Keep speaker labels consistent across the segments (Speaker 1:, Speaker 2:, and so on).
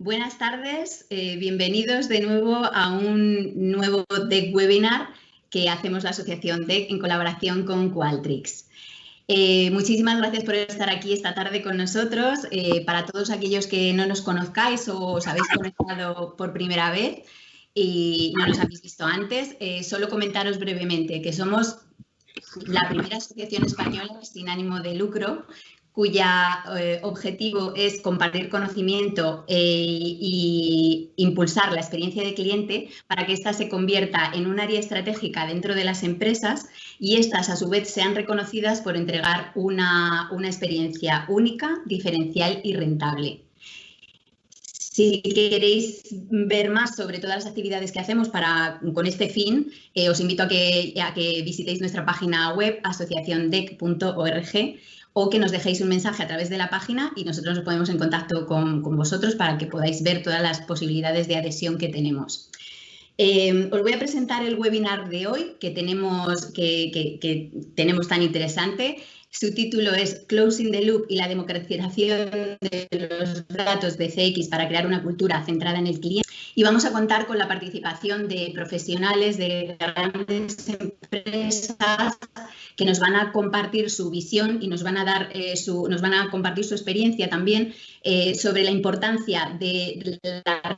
Speaker 1: Buenas tardes, bienvenidos de nuevo a un nuevo DEC webinar que hacemos la Asociación DEC en colaboración con Qualtrics. Muchísimas gracias por estar aquí esta tarde con nosotros. Para todos aquellos que no nos conozcáis o os habéis conectado por primera vez y no nos habéis visto antes, solo comentaros brevemente que somos la primera asociación española sin ánimo de lucro cuya objetivo es compartir conocimiento e impulsar la experiencia de cliente para que ésta se convierta en un área estratégica dentro de las empresas y éstas a su vez sean reconocidas por entregar una experiencia única, diferencial y rentable. Si queréis ver más sobre todas las actividades que hacemos con este fin, os invito a que visitéis nuestra página web asociaciondec.org o que nos dejéis un mensaje a través de la página y nosotros nos ponemos en contacto con vosotros para que podáis ver todas las posibilidades de adhesión que tenemos. Os voy a presentar el webinar de hoy que tenemos tan interesante. Su título es Closing the Loop y la democratización de los datos de CX para crear una cultura centrada en el cliente. Y vamos a contar con la participación de profesionales de grandes empresas que nos van a compartir su visión y nos van a compartir su experiencia también sobre la importancia de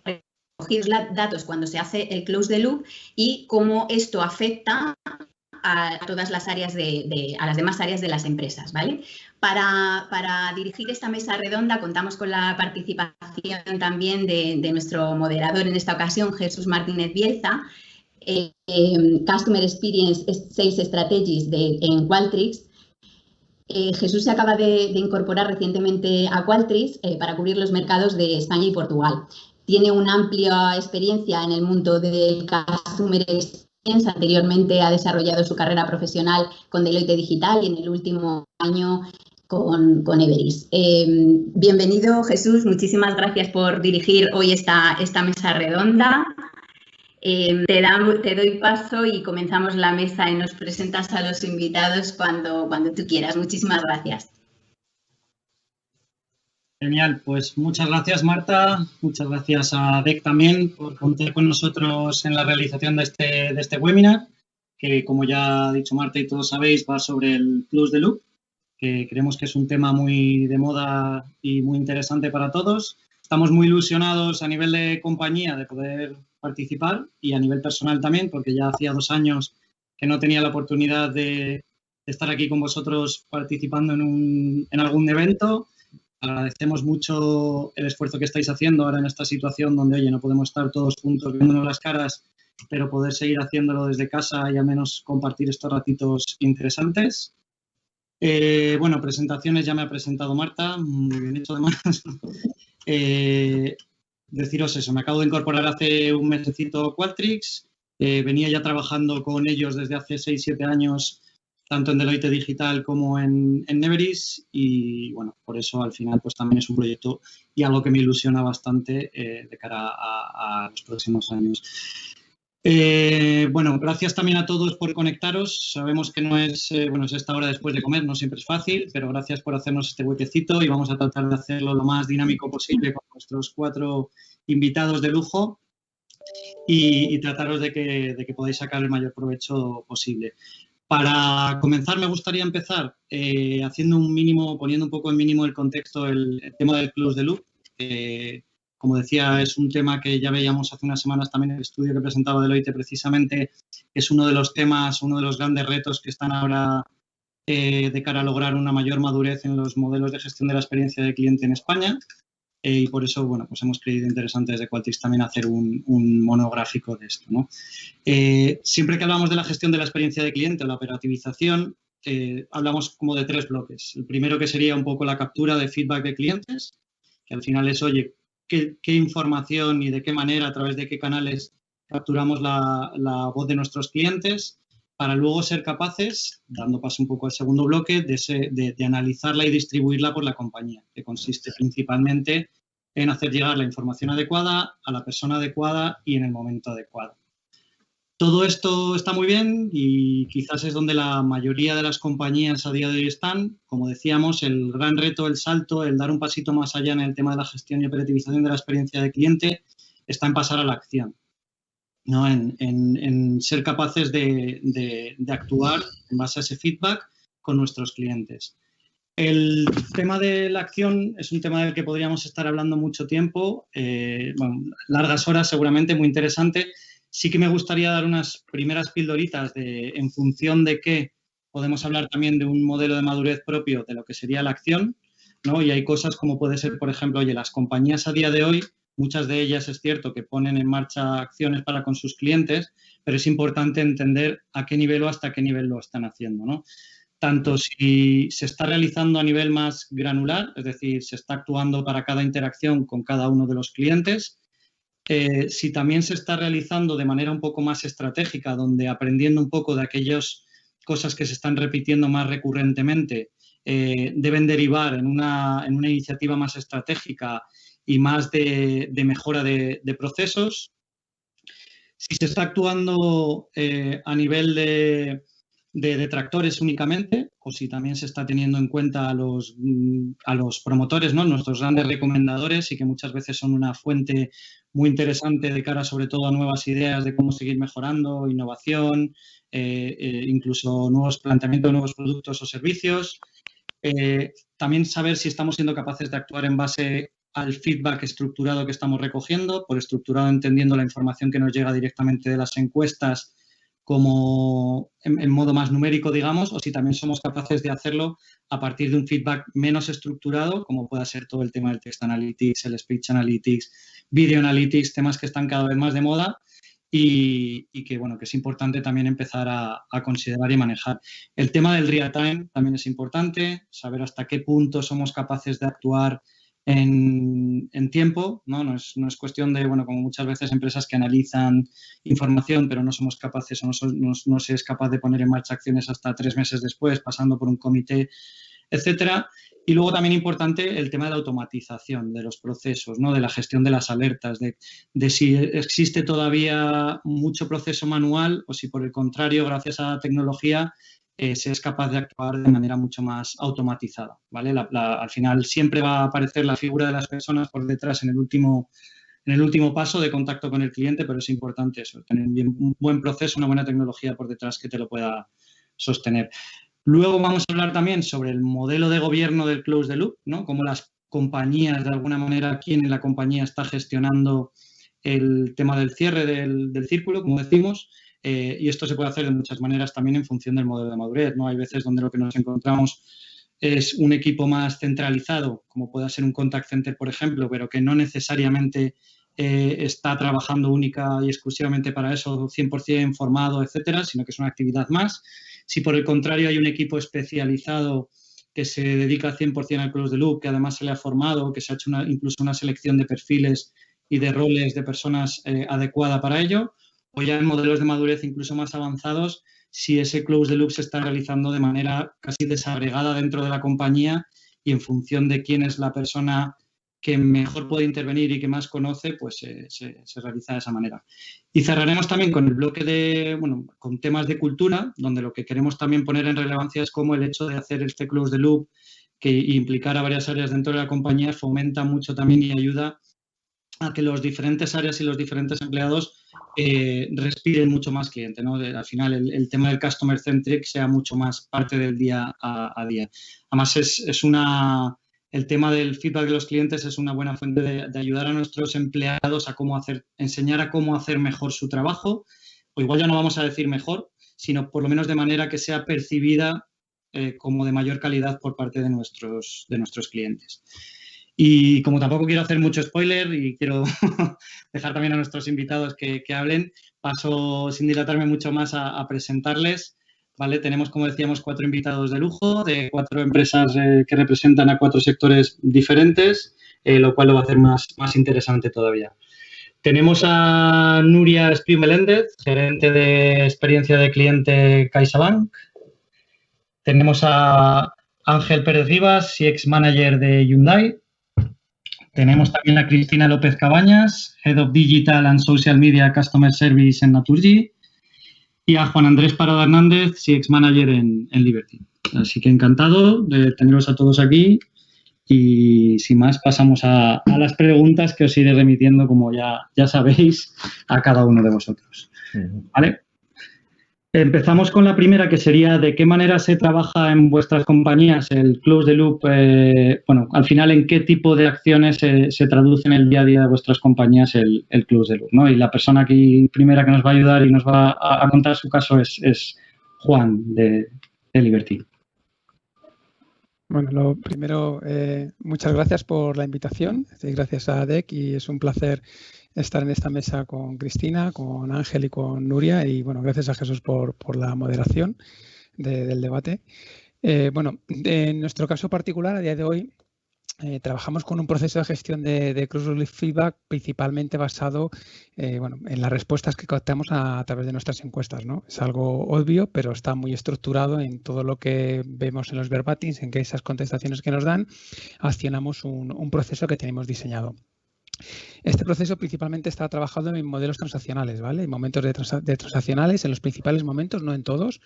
Speaker 1: recoger los datos cuando se hace el close the loop y cómo esto afecta a todas las áreas a las demás áreas de las empresas, ¿vale? Para dirigir esta mesa redonda contamos con la participación también de nuestro moderador en esta ocasión, Jesús Martínez Bielsa, Customer Experience Sales Strategies en Qualtrics. Jesús se acaba de incorporar recientemente a Qualtrics para cubrir los mercados de España y Portugal. Tiene una amplia experiencia en el mundo del Customer Experience. Anteriormente ha desarrollado su carrera profesional con Deloitte Digital y en el último año con Everis. Bienvenido, Jesús. Muchísimas gracias por dirigir hoy esta mesa redonda. Te doy paso y comenzamos la mesa y nos presentas a los invitados cuando tú quieras. Muchísimas gracias.
Speaker 2: Genial, pues muchas gracias, Marta. Muchas gracias a DEC también por contar con nosotros en la realización de este webinar, que como ya ha dicho Marta y todos sabéis, va sobre el Close the Loop, que creemos que es un tema muy de moda y muy interesante para todos. Estamos muy ilusionados a nivel de compañía de poder participar y a nivel personal también, porque ya hacía 2 años que no tenía la oportunidad de estar aquí con vosotros participando en algún evento. Agradecemos mucho el esfuerzo que estáis haciendo ahora en esta situación donde, oye, no podemos estar todos juntos viéndonos las caras, pero poder seguir haciéndolo desde casa y al menos compartir estos ratitos interesantes. Bueno, presentaciones ya me ha presentado Marta, muy bien hecho además. Deciros eso, me acabo de incorporar hace un mesecito a Qualtrics, venía ya trabajando con ellos desde hace 6-7 años, tanto en Deloitte Digital como en Everis y, bueno, por eso al final pues también es un proyecto y algo que me ilusiona bastante de cara a los próximos años. Bueno, gracias también a todos por conectaros. Sabemos que no es, es esta hora después de comer, no siempre es fácil, pero gracias por hacernos este huequecito y vamos a tratar de hacerlo lo más dinámico posible con nuestros 4 invitados de lujo y trataros de que podáis sacar el mayor provecho posible. Para comenzar, me gustaría empezar haciendo poniendo un poco en mínimo el contexto, el tema del Close the Loop. Como decía, es un tema que ya veíamos hace unas semanas también en el estudio que presentaba Deloitte, precisamente es uno de los temas, uno de los grandes retos que están ahora de cara a lograr una mayor madurez en los modelos de gestión de la experiencia de cliente en España. Y por eso, bueno, pues hemos creído interesante desde Qualtrics también hacer un monográfico de esto, ¿no? Siempre que hablamos de la gestión de la experiencia de cliente o la operativización, hablamos como de 3 bloques. El primero que sería un poco la captura de feedback de clientes, que al final es, oye, qué información y de qué manera, a través de qué canales capturamos la voz de nuestros clientes, para luego ser capaces, dando paso un poco al segundo bloque, de analizarla y distribuirla por la compañía, que consiste principalmente en hacer llegar la información adecuada a la persona adecuada y en el momento adecuado. Todo esto está muy bien y quizás es donde la mayoría de las compañías a día de hoy están. Como decíamos, el gran reto, el salto, el dar un pasito más allá en el tema de la gestión y operativización de la experiencia de cliente está en pasar a la acción, ¿no? En ser capaces de actuar en base a ese feedback con nuestros clientes. El tema de la acción es un tema del que podríamos estar hablando mucho tiempo, largas horas seguramente, muy interesante. Sí que me gustaría dar unas primeras pildoritas en función de qué podemos hablar también de un modelo de madurez propio de lo que sería la acción, ¿no? Y hay cosas como puede ser, por ejemplo, oye, las compañías a día de hoy, muchas de ellas es cierto que ponen en marcha acciones para con sus clientes, pero es importante entender a qué nivel o hasta qué nivel lo están haciendo, ¿no? Tanto si se está realizando a nivel más granular, es decir, se está actuando para cada interacción con cada uno de los clientes, si también se está realizando de manera un poco más estratégica, donde aprendiendo un poco de aquellas cosas que se están repitiendo más recurrentemente, deben derivar en una iniciativa más estratégica y más de mejora de procesos. Si se está actuando a nivel de detractores únicamente, o si también se está teniendo en cuenta a los promotores, ¿no? Nuestros grandes recomendadores, y que muchas veces son una fuente muy interesante de cara sobre todo a nuevas ideas de cómo seguir mejorando, innovación, incluso nuevos planteamientos de nuevos productos o servicios. También saber si estamos siendo capaces de actuar en base al feedback estructurado que estamos recogiendo, por estructurado entendiendo la información que nos llega directamente de las encuestas como en modo más numérico, digamos, o si también somos capaces de hacerlo a partir de un feedback menos estructurado, como pueda ser todo el tema del text analytics, el speech analytics, video analytics, temas que están cada vez más de moda y que, bueno, que es importante también empezar a considerar y manejar. El tema del real time también es importante, saber hasta qué punto somos capaces de actuar en tiempo, ¿no? No es cuestión de, bueno, como muchas veces empresas que analizan información, pero no somos capaces o no se es capaz de poner en marcha acciones hasta 3 meses después, pasando por un comité, etcétera. Y luego también importante el tema de la automatización de los procesos, ¿no? De la gestión de las alertas, de si existe todavía mucho proceso manual o si por el contrario, gracias a la tecnología, se es capaz de actuar de manera mucho más automatizada, ¿vale? Al final siempre va a aparecer la figura de las personas por detrás en el último paso de contacto con el cliente, pero es importante eso, tener un buen proceso, una buena tecnología por detrás que te lo pueda sostener. Luego vamos a hablar también sobre el modelo de gobierno del close the loop, ¿no? Cómo las compañías, de alguna manera, quién en la compañía está gestionando el tema del cierre del círculo, como decimos, y esto se puede hacer de muchas maneras también en función del modelo de madurez, ¿no? Hay veces donde lo que nos encontramos es un equipo más centralizado, como pueda ser un contact center, por ejemplo, pero que no necesariamente está trabajando única y exclusivamente para eso, 100% formado, etcétera, sino que es una actividad más. Si por el contrario hay un equipo especializado que se dedica 100% al close the loop, que además se le ha formado, que se ha hecho incluso una selección de perfiles y de roles de personas adecuada para ello, o ya en modelos de madurez incluso más avanzados, si ese close the loop se está realizando de manera casi desagregada dentro de la compañía y en función de quién es la persona que mejor puede intervenir y que más conoce, pues se realiza de esa manera. Y cerraremos también con el bloque con temas de cultura, donde lo que queremos también poner en relevancia es cómo el hecho de hacer este close the loop, que implicar a varias áreas dentro de la compañía, fomenta mucho también y ayuda a que las diferentes áreas y los diferentes empleados respiren mucho más cliente, ¿no? Al final el tema del customer centric sea mucho más parte del día a día. Además el tema del feedback de los clientes es una buena fuente de ayudar a nuestros empleados a enseñar a cómo hacer mejor su trabajo, o igual ya no vamos a decir mejor, sino por lo menos de manera que sea percibida como de mayor calidad por parte de nuestros clientes. Y como tampoco quiero hacer mucho spoiler y quiero dejar también a nuestros invitados que hablen, paso sin dilatarme mucho más a presentarles. ¿Vale? Tenemos, como decíamos, 4 invitados de lujo, de 4 empresas que representan a 4 sectores diferentes, lo cual lo va a hacer más interesante todavía. Tenemos a Nuria Espriu Meléndez, gerente de experiencia de cliente CaixaBank. Tenemos a Ángel Pérez Rivas, CX Manager de Hyundai. Tenemos también a Cristina López Cabañas, Head of Digital and Social Media Customer Service en Naturgy. y a Juan Andrés Parada Hernández, CX Manager en Liberty. Así que encantado de teneros a todos aquí y sin más pasamos a las preguntas que os iré remitiendo, como ya sabéis, a cada uno de vosotros. ¿Vale? Empezamos con la primera, que sería ¿de qué manera se trabaja en vuestras compañías el Close the Loop? Bueno, al final, ¿en qué tipo de acciones se traduce en el día a día de vuestras compañías el Close the Loop, ¿no? Y la persona aquí primera que nos va a ayudar y nos va a contar su caso es Juan de Liberty.
Speaker 3: Bueno, lo primero, muchas gracias por la invitación. Gracias a DEC y es un placer estar en esta mesa con Cristina, con Ángel y con Nuria. Y bueno, gracias a Jesús por la moderación del debate. Bueno, en nuestro caso particular, a día de hoy, trabajamos con un proceso de gestión de Close Feedback principalmente basado bueno, en las respuestas que captamos a través de nuestras encuestas, ¿no? Es algo obvio, pero está muy estructurado en todo lo que vemos en los verbatims, en que esas contestaciones que nos dan, accionamos un proceso que tenemos diseñado. Este proceso principalmente está trabajado en modelos transaccionales, ¿vale? En momentos de transaccionales, en los principales momentos, no en todos,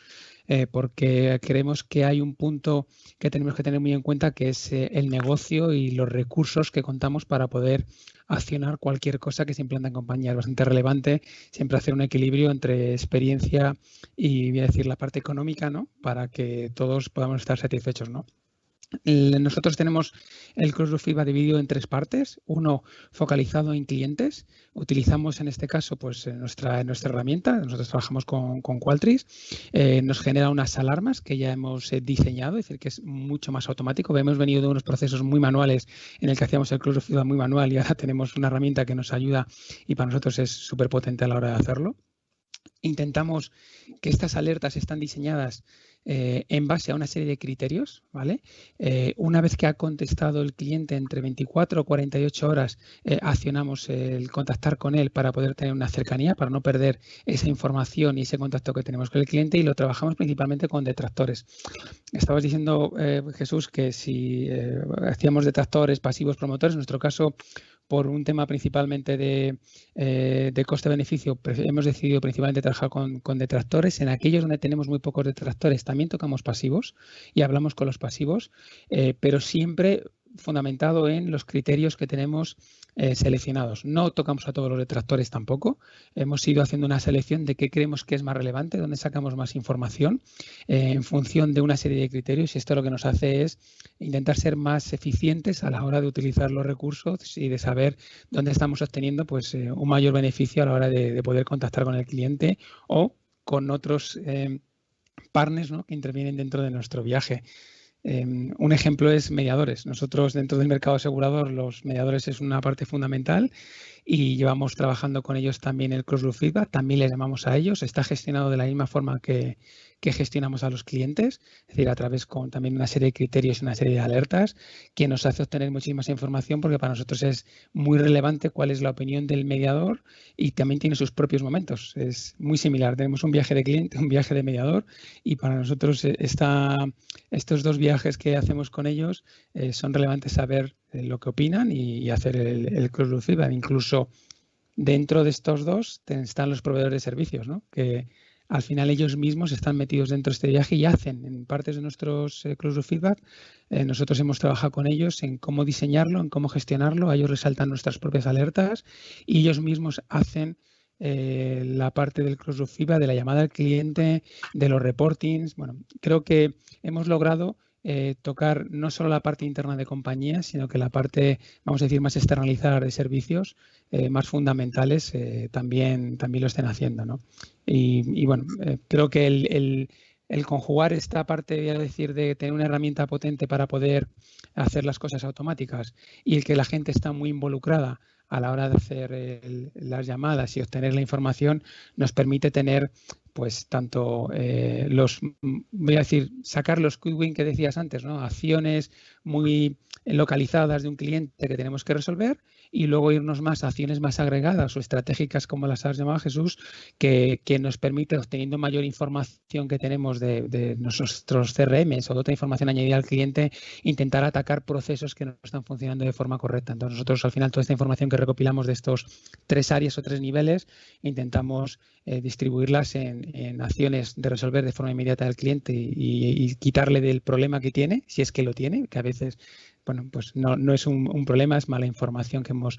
Speaker 3: porque creemos que hay un punto que tenemos que tener muy en cuenta, que es el negocio y los recursos que contamos para poder accionar cualquier cosa que se implanta en compañía. Es bastante relevante siempre hacer un equilibrio entre experiencia y, voy a decir, la parte económica, ¿no? Para que todos podamos estar satisfechos, ¿no? Nosotros tenemos el Close Feedback dividido en tres partes. Uno focalizado en clientes. Utilizamos en este caso pues nuestra herramienta. Nosotros trabajamos con Qualtrics. Nos genera unas alarmas que ya hemos diseñado, es decir, que es mucho más automático. Hemos venido de unos procesos muy manuales en el que hacíamos el Close Feedback muy manual y ahora tenemos una herramienta que nos ayuda y para nosotros es súper potente a la hora de hacerlo. Intentamos que estas alertas están diseñadas en base a una serie de criterios, ¿vale? Una vez que ha contestado el cliente entre 24 o 48 horas, accionamos el contactar con él para poder tener una cercanía, para no perder esa información y ese contacto que tenemos con el cliente, y lo trabajamos principalmente con detractores. Estabas diciendo, Jesús, que si hacíamos detractores, pasivos, promotores, en nuestro caso, por un tema principalmente de coste-beneficio, hemos decidido principalmente trabajar con detractores. En aquellos donde tenemos muy pocos detractores también tocamos pasivos y hablamos con los pasivos, pero siempre fundamentado en los criterios que tenemos seleccionados. No tocamos a todos los detractores tampoco. Hemos ido haciendo una selección de qué creemos que es más relevante, dónde sacamos más información en función de una serie de criterios, y esto lo que nos hace es intentar ser más eficientes a la hora de utilizar los recursos y de saber dónde estamos obteniendo pues, un mayor beneficio a la hora de poder contactar con el cliente o con otros partners, ¿no?, que intervienen dentro de nuestro viaje. Un ejemplo es mediadores. Nosotros dentro del mercado asegurador los mediadores es una parte fundamental y llevamos trabajando con ellos también el Close Loop Feedback. También les llamamos a ellos. Está gestionado de la misma forma que gestionamos a los clientes, es decir, a través con también una serie de criterios y una serie de alertas que nos hace obtener muchísima información, porque para nosotros es muy relevante cuál es la opinión del mediador y también tiene sus propios momentos. Es muy similar. Tenemos un viaje de cliente, un viaje de mediador, y para nosotros estos dos viajes que hacemos con ellos son relevantes saber lo que opinan y hacer el Close Loop Feedback. Incluso dentro de estos dos están los proveedores de servicios, ¿no?, que al final ellos mismos están metidos dentro de este viaje y hacen en partes de nuestros Close Loop Feedback. Nosotros hemos trabajado con ellos en cómo diseñarlo, en cómo gestionarlo. Ellos resaltan nuestras propias alertas y ellos mismos hacen la parte del Close Loop Feedback, de la llamada al cliente, de los reportings. Bueno, creo que hemos logrado tocar no solo la parte interna de compañía, sino que la parte, vamos a decir, más externalizada de servicios, más fundamentales, también lo estén haciendo, ¿no? Y bueno, creo que el conjugar esta parte, voy a decir, de tener una herramienta potente para poder hacer las cosas automáticas y el que la gente está muy involucrada a la hora de hacer las llamadas y obtener la información, nos permite tener pues tanto voy a decir, sacar los quick win que decías antes, ¿no?, acciones muy localizadas de un cliente que tenemos que resolver, y luego irnos más a acciones más agregadas o estratégicas, como las has llamado, Jesús, que nos permite, obteniendo mayor información que tenemos de nuestros CRMs o de otra información añadida al cliente, intentar atacar procesos que no están funcionando de forma correcta. Entonces nosotros al final toda esta información que recopilamos de estos tres áreas o tres niveles intentamos distribuirlas en en acciones de resolver de forma inmediata al cliente y quitarle del problema que tiene, si es que lo tiene, que a veces, bueno, pues no es un problema, es mala información que hemos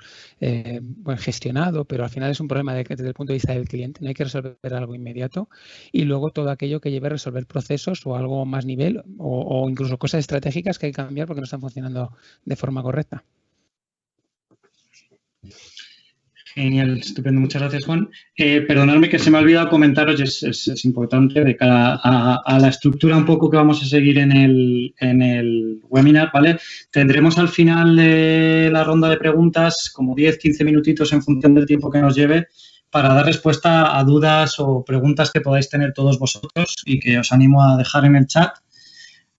Speaker 3: gestionado, pero al final es un problema desde el punto de vista del cliente. No hay que resolver algo inmediato, y luego todo aquello que lleve a resolver procesos o algo más nivel o incluso cosas estratégicas que hay que cambiar porque no están funcionando de forma correcta.
Speaker 2: Genial, estupendo. Muchas gracias, Juan. Perdonadme que se me ha olvidado comentaros, es importante de cara a la estructura un poco que vamos a seguir en el webinar, ¿vale? Tendremos al final de la ronda de preguntas como 10-15 minutitos en función del tiempo que nos lleve para dar respuesta a dudas o preguntas que podáis tener todos vosotros y que os animo a dejar en el chat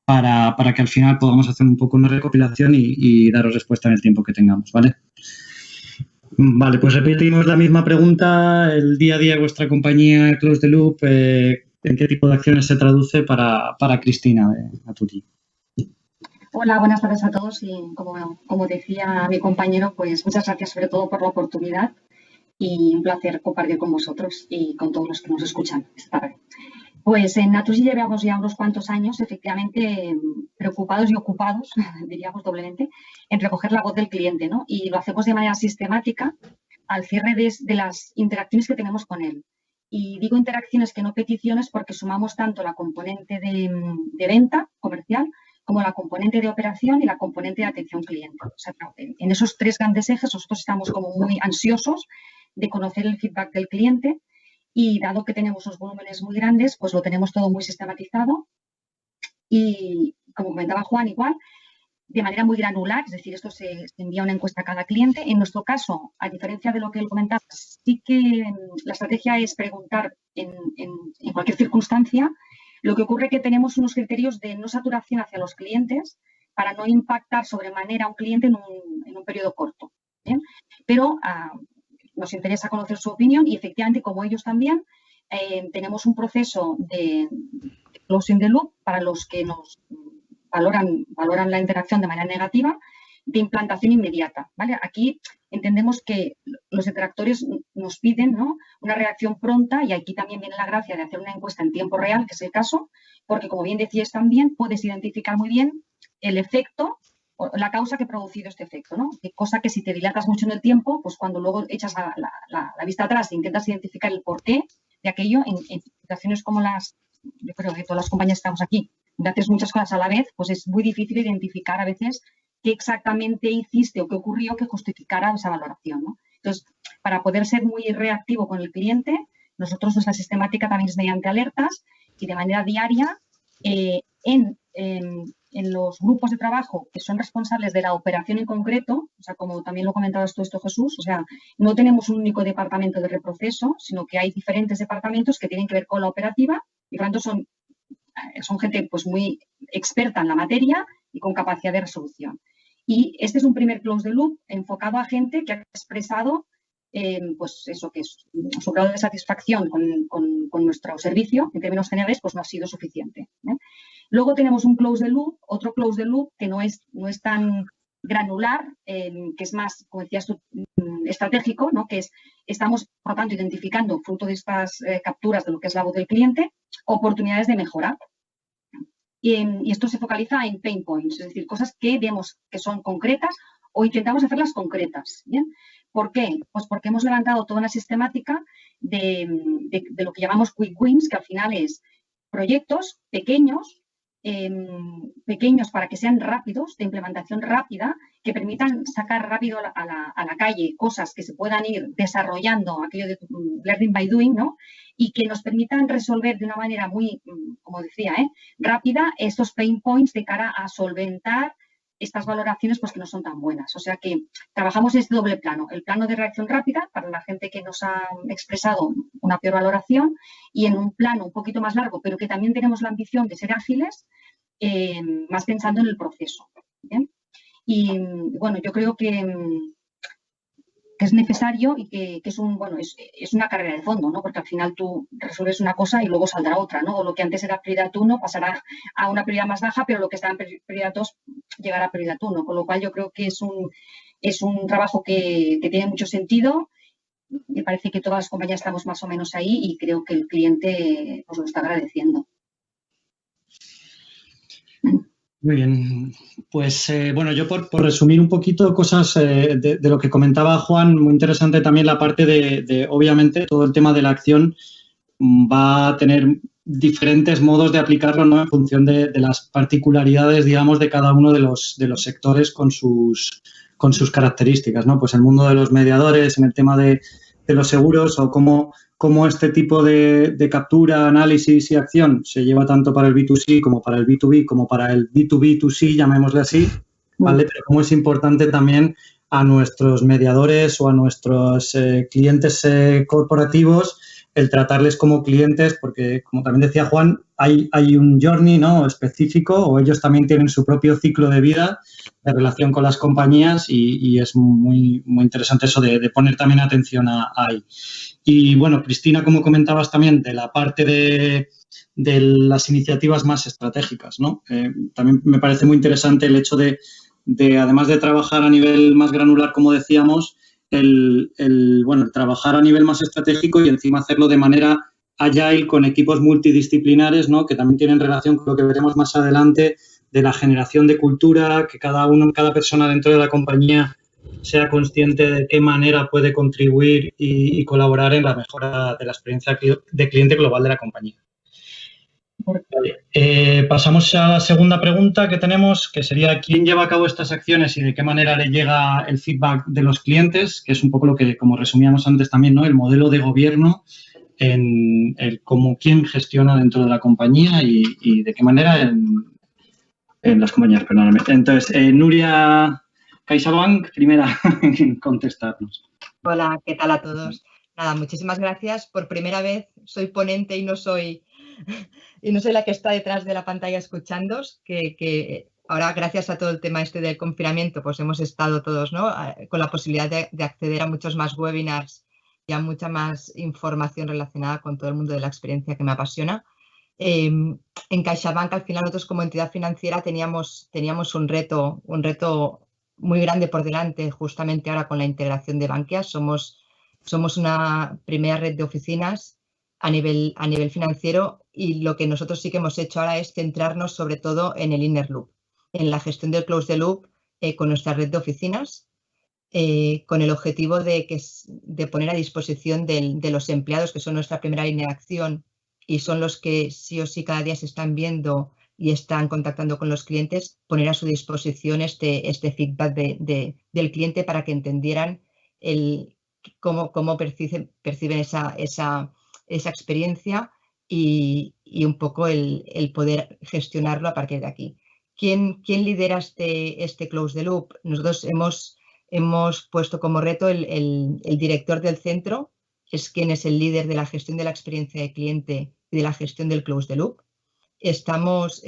Speaker 2: para que al final podamos hacer un poco una recopilación y daros respuesta en el tiempo que tengamos, ¿vale? Vale, pues repetimos la misma pregunta. El día a día de vuestra compañía Close the Loop, ¿en qué tipo de acciones se traduce para Cristina de Naturgy?
Speaker 4: Hola, buenas tardes a todos y como decía mi compañero, pues muchas gracias sobre todo por la oportunidad y un placer compartir con vosotros y con todos los que nos escuchan esta tarde. Pues en Naturgy llevamos ya unos cuantos años, efectivamente, preocupados y ocupados, diríamos doblemente, en recoger la voz del cliente, ¿no? Y lo hacemos de manera sistemática al cierre de las interacciones que tenemos con él. Y digo interacciones que no peticiones porque sumamos tanto la componente de venta comercial como la componente de operación y la componente de atención cliente. O sea, en esos tres grandes ejes nosotros estamos como muy ansiosos de conocer el feedback del cliente. Y dado que tenemos unos volúmenes muy grandes, pues lo tenemos todo muy sistematizado y, como comentaba Juan, igual, de manera muy granular, es decir, esto se envía una encuesta a cada cliente. En nuestro caso, a diferencia de lo que él comentaba, sí que la estrategia es preguntar en cualquier circunstancia. Lo que ocurre es que tenemos unos criterios de no saturación hacia los clientes para no impactar sobremanera a un cliente en un periodo corto, ¿bien? Pero nos interesa conocer su opinión y, efectivamente, como ellos también, tenemos un proceso de closing the loop para los que nos valoran la interacción de manera negativa, de implantación inmediata, ¿vale? Aquí entendemos que los interactores nos piden, ¿no?, una reacción pronta, y aquí también viene la gracia de hacer una encuesta en tiempo real, que es el caso, porque, como bien decías también, puedes identificar muy bien el efecto o la causa que ha producido este efecto, ¿no? Cosa que si te dilatas mucho en el tiempo, pues cuando luego echas la vista atrás e intentas identificar el porqué de aquello, en situaciones como yo creo que todas las compañías que estamos aquí, donde haces muchas cosas a la vez, pues es muy difícil identificar a veces qué exactamente hiciste o qué ocurrió que justificara esa valoración, ¿no? Entonces, para poder ser muy reactivo con el cliente, nuestra sistemática también es mediante alertas y de manera diaria en los grupos de trabajo que son responsables de la operación en concreto, o sea, como también lo comentabas tú esto, Jesús, o sea, no tenemos un único departamento de reproceso, sino que hay diferentes departamentos que tienen que ver con la operativa y, por tanto, son gente pues muy experta en la materia y con capacidad de resolución. Y este es un primer close the loop enfocado a gente que ha expresado pues eso, que es su grado de satisfacción con nuestro servicio, en términos generales, pues no ha sido suficiente, ¿eh? Luego tenemos un close the loop, otro close the loop que no es tan granular, que es más, como decías tú, estratégico, ¿no? Que estamos, por lo tanto, identificando, fruto de estas capturas de lo que es la voz del cliente, oportunidades de mejora. Y esto se focaliza en pain points, es decir, cosas que vemos que son concretas o intentamos hacerlas concretas, ¿bien? ¿Por qué? Pues porque hemos levantado toda una sistemática de lo que llamamos quick wins, que al final es proyectos pequeños para que sean rápidos, de implementación rápida, que permitan sacar rápido a la calle cosas que se puedan ir desarrollando, aquello de learning by doing, ¿no? Y que nos permitan resolver de una manera muy, como decía, rápida estos pain points de cara a solventar estas valoraciones pues que no son tan buenas. O sea que trabajamos en este doble plano, el plano de reacción rápida para la gente que nos ha expresado una peor valoración y en un plano un poquito más largo, pero que también tenemos la ambición de ser ágiles, más pensando en el proceso, ¿bien? Y bueno, yo creo que es necesario y que es una carrera de fondo, ¿no? Porque al final tú resuelves una cosa y luego saldrá otra, ¿no? O lo que antes era prioridad 1 pasará a una prioridad más baja, pero lo que estaba en prioridad 2 llegará a prioridad 1. Con lo cual yo creo que es un trabajo que tiene mucho sentido Me parece que todas las compañías estamos más o menos ahí y creo que el cliente os lo está agradeciendo.
Speaker 2: Muy bien, pues bueno, yo por resumir un poquito cosas de lo que comentaba Juan, muy interesante también la parte de, obviamente, todo el tema de la acción va a tener diferentes modos de aplicarlo, ¿no? En función de las particularidades, digamos, de cada uno de los sectores con sus características, ¿no? Pues el mundo de los mediadores, en el tema de los seguros o cómo este tipo de captura, análisis y acción se lleva tanto para el B2C como para el B2B, como para el B2B2C, llamémosle así, ¿vale? Pero cómo es importante también a nuestros mediadores o a nuestros clientes corporativos el tratarles como clientes, porque, como también decía Juan, hay un journey, ¿no?, específico, o ellos también tienen su propio ciclo de vida de relación con las compañías y es muy, muy interesante eso de poner también atención ahí. Y, bueno, Cristina, como comentabas también, de la parte de las iniciativas más estratégicas, ¿no? También me parece muy interesante el hecho de, además de trabajar a nivel más granular, como decíamos, el trabajar a nivel más estratégico y encima hacerlo de manera agile con equipos multidisciplinares, ¿no?, que también tienen relación con lo que veremos más adelante de la generación de cultura, que cada persona dentro de la compañía sea consciente de qué manera puede contribuir y colaborar en la mejora de la experiencia de cliente global de la compañía. Vale. Pasamos a la segunda pregunta que tenemos, que sería ¿quién lleva a cabo estas acciones y de qué manera le llega el feedback de los clientes? Que es un poco lo que, como resumíamos antes también, ¿no?, el modelo de gobierno en cómo quién gestiona dentro de la compañía y de qué manera en las compañías, perdóname. Entonces, Nuria CaixaBank, primera en contestarnos.
Speaker 5: Hola, ¿qué tal a todos? Nada, muchísimas gracias. Por primera vez soy ponente y no soy la que está detrás de la pantalla escuchándoos, que ahora, gracias a todo el tema este del confinamiento, pues hemos estado todos, ¿no?, con la posibilidad de acceder a muchos más webinars y a mucha más información relacionada con todo el mundo de la experiencia que me apasiona. En CaixaBank, al final, nosotros como entidad financiera teníamos un reto muy grande por delante, justamente ahora con la integración de Bankia. Somos una primera red de oficinas a nivel financiero y lo que nosotros sí que hemos hecho ahora es centrarnos sobre todo en el inner loop, en la gestión del close the loop con nuestra red de oficinas, con el objetivo de poner a disposición de los empleados, que son nuestra primera línea de acción y son los que sí o sí cada día se están viendo y están contactando con los clientes, poner a su disposición este feedback del cliente para que entendieran cómo perciben esa experiencia y un poco el poder gestionarlo a partir de aquí. ¿Quién lidera este close the loop? Nosotros hemos puesto como reto el director del centro, es quien es el líder de la gestión de la experiencia de cliente y de la gestión del close the loop. Estamos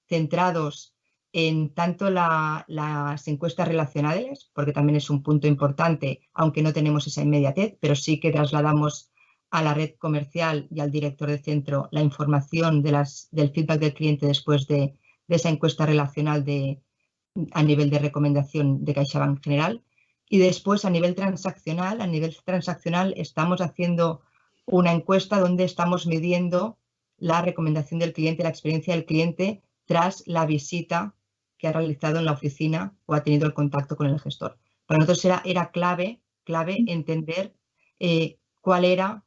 Speaker 5: centrados en tanto las encuestas relacionales, porque también es un punto importante, aunque no tenemos esa inmediatez, pero sí que trasladamos a la red comercial y al director de centro la información del feedback del cliente después de esa encuesta relacional a nivel de recomendación de CaixaBank general. Y después a nivel transaccional estamos haciendo una encuesta donde estamos midiendo la recomendación del cliente, la experiencia del cliente tras la visita que ha realizado en la oficina o ha tenido el contacto con el gestor. Para nosotros era clave entender cuál era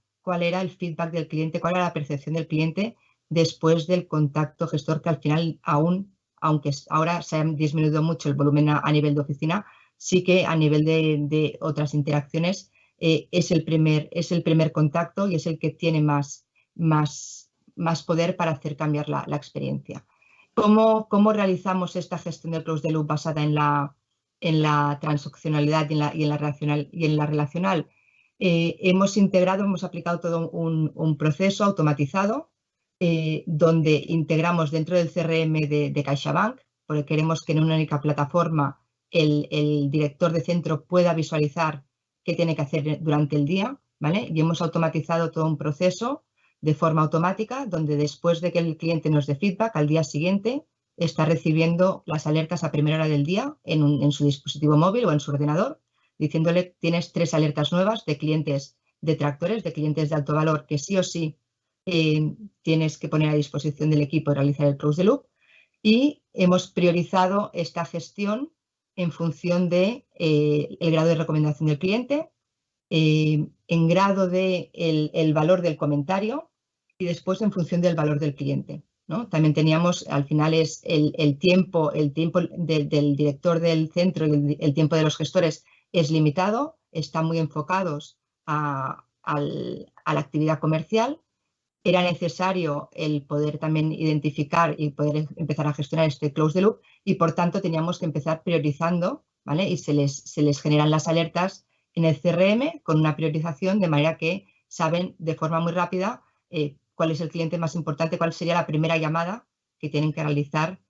Speaker 5: el feedback del cliente, cuál era la percepción del cliente después del contacto gestor, que al final aunque ahora se ha disminuido mucho el volumen a nivel de oficina, sí que a nivel de otras interacciones es el primer contacto y es el que tiene más poder para hacer cambiar la experiencia. ¿Cómo realizamos esta gestión del close the loop basada en la transaccionalidad y en la relacional? Hemos aplicado todo un proceso automatizado donde integramos dentro del CRM de CaixaBank, porque queremos que en una única plataforma el director de centro pueda visualizar qué tiene que hacer durante el día, ¿vale? Y hemos automatizado todo un proceso de forma automática, donde después de que el cliente nos dé feedback, al día siguiente está recibiendo las alertas a primera hora del día en su dispositivo móvil o en su ordenador, diciéndole tienes 3 alertas nuevas de clientes detractores, de clientes de alto valor que sí o sí tienes que poner a disposición del equipo y realizar el close the loop. Y hemos priorizado esta gestión en función de el grado de recomendación del cliente, en grado de el valor del comentario y después en función del valor del cliente, ¿no? También teníamos, al final es el tiempo del director del centro y el tiempo de los gestores es limitado, están muy enfocados a la actividad comercial. Era necesario el poder también identificar y poder empezar a gestionar este close the loop y por tanto teníamos que empezar priorizando, ¿vale? Y se les generan las alertas en el CRM con una priorización de manera que saben de forma muy rápida cuál es el cliente más importante, cuál sería la primera llamada que tienen que realizar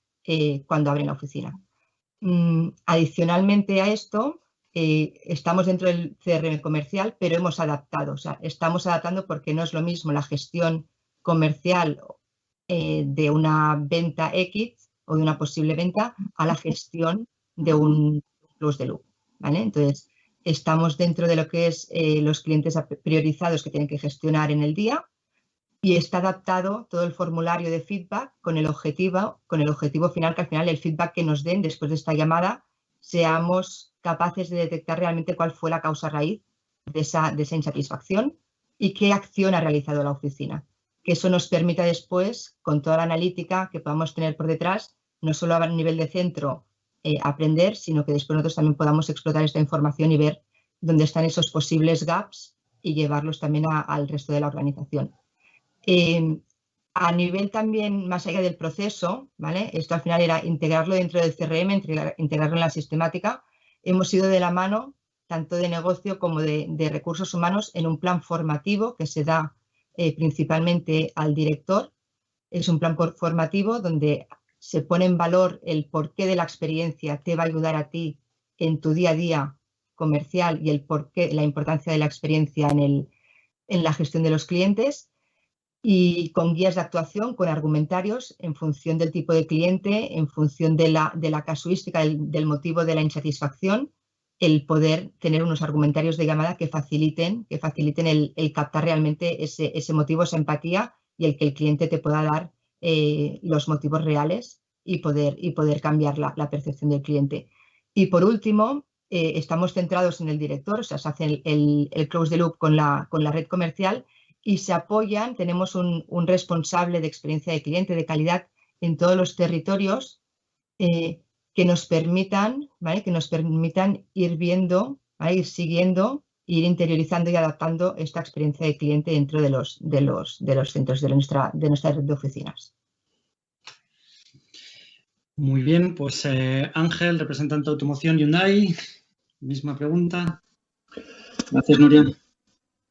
Speaker 5: cuando abren la oficina. Adicionalmente a esto, estamos dentro del CRM comercial, pero hemos adaptado, o sea, estamos adaptando porque no es lo mismo la gestión comercial de una venta X o de una posible venta a la gestión de un close the loop, ¿vale? Entonces, estamos dentro de lo que es los clientes priorizados que tienen que gestionar en el día y está adaptado todo el formulario de feedback con el objetivo final, que al final el feedback que nos den después de esta llamada seamos capaces de detectar realmente cuál fue la causa raíz de esa insatisfacción y qué acción ha realizado la oficina. Que eso nos permita después, con toda la analítica que podamos tener por detrás, no solo a nivel de centro aprender, sino que después nosotros también podamos explotar esta información y ver dónde están esos posibles gaps y llevarlos también al resto de la organización. A nivel también más allá del proceso, ¿vale? Esto al final era integrarlo dentro del CRM, integrarlo en la sistemática. Hemos ido de la mano tanto de negocio como de recursos humanos en un plan formativo que se da principalmente al director. Es un plan formativo donde se pone en valor el porqué de la experiencia te va a ayudar a ti en tu día a día comercial y el porqué, la importancia de la experiencia en la gestión de los clientes. Y con guías de actuación, con argumentarios en función del tipo de cliente, en función de la casuística, del motivo de la insatisfacción, el poder tener unos argumentarios de llamada que faciliten el captar realmente ese motivo, esa empatía y el que el cliente te pueda dar los motivos reales y poder cambiar la percepción del cliente. Y por último, estamos centrados en el director, o sea, se hace el close the loop con la red comercial y se apoyan, tenemos un responsable de experiencia de cliente, de calidad en todos los territorios que nos permitan, ¿vale? Que nos permitan ir viendo, ¿vale? Ir siguiendo, ir interiorizando y adaptando esta experiencia de cliente dentro de los centros de nuestra red de oficinas.
Speaker 2: Muy bien, pues Ángel, representante de automoción Hyundai, misma pregunta. Gracias, Nuria.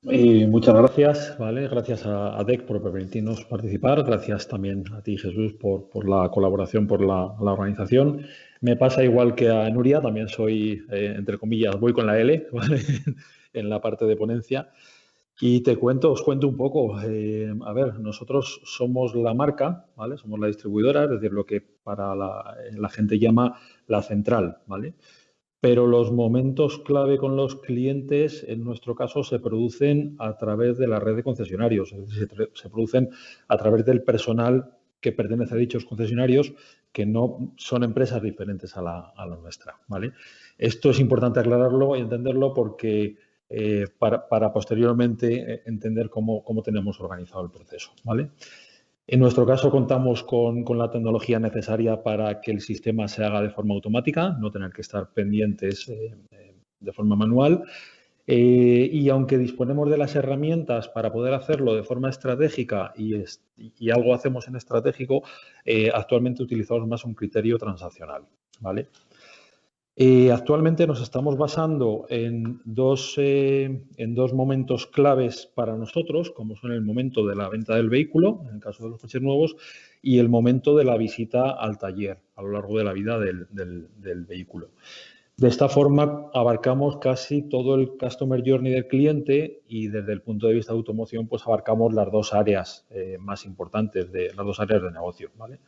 Speaker 6: Muchas gracias, ¿vale? Gracias a DEC por permitirnos participar, gracias también a ti, Jesús, por la colaboración, por la organización. Me pasa igual que a Nuria, también soy, entre comillas, voy con la L, ¿vale? En la parte de ponencia. Y os cuento un poco. A ver, nosotros somos la marca, ¿vale? Somos la distribuidora, es decir, lo que para la gente llama la central, ¿vale? Pero los momentos clave con los clientes, en nuestro caso, se producen a través de la red de concesionarios, es decir, se producen a través del personal que pertenece a dichos concesionarios, que no son empresas diferentes a la nuestra, ¿vale? Esto es importante aclararlo y entenderlo porque para posteriormente entender cómo tenemos organizado el proceso, ¿vale? En nuestro caso contamos con la tecnología necesaria para que el sistema se haga de forma automática, no tener que estar pendientes de forma manual. Y aunque disponemos de las herramientas para poder hacerlo de forma estratégica y algo hacemos en estratégico, actualmente utilizamos más un criterio transaccional, ¿vale? Actualmente nos estamos basando en dos momentos claves para nosotros, como son el momento de la venta del vehículo, en el caso de los coches nuevos, y el momento de la visita al taller a lo largo de la vida del vehículo. De esta forma abarcamos casi todo el customer journey del cliente y desde el punto de vista de automoción pues abarcamos las dos áreas más importantes, las dos áreas de negocio, ¿vale?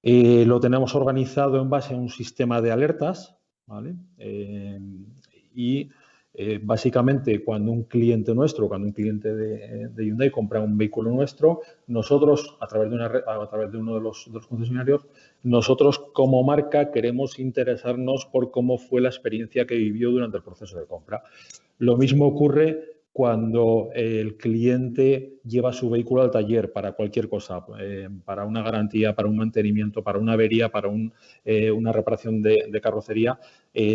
Speaker 6: Lo tenemos organizado en base a un sistema de alertas, ¿vale? Y básicamente cuando un cliente nuestro, cuando un cliente de Hyundai compra un vehículo nuestro, nosotros a través de uno de los concesionarios, nosotros como marca queremos interesarnos por cómo fue la experiencia que vivió durante el proceso de compra. Lo mismo ocurre cuando el cliente lleva su vehículo al taller para cualquier cosa, para una garantía, para un mantenimiento, para una avería, para una reparación de carrocería.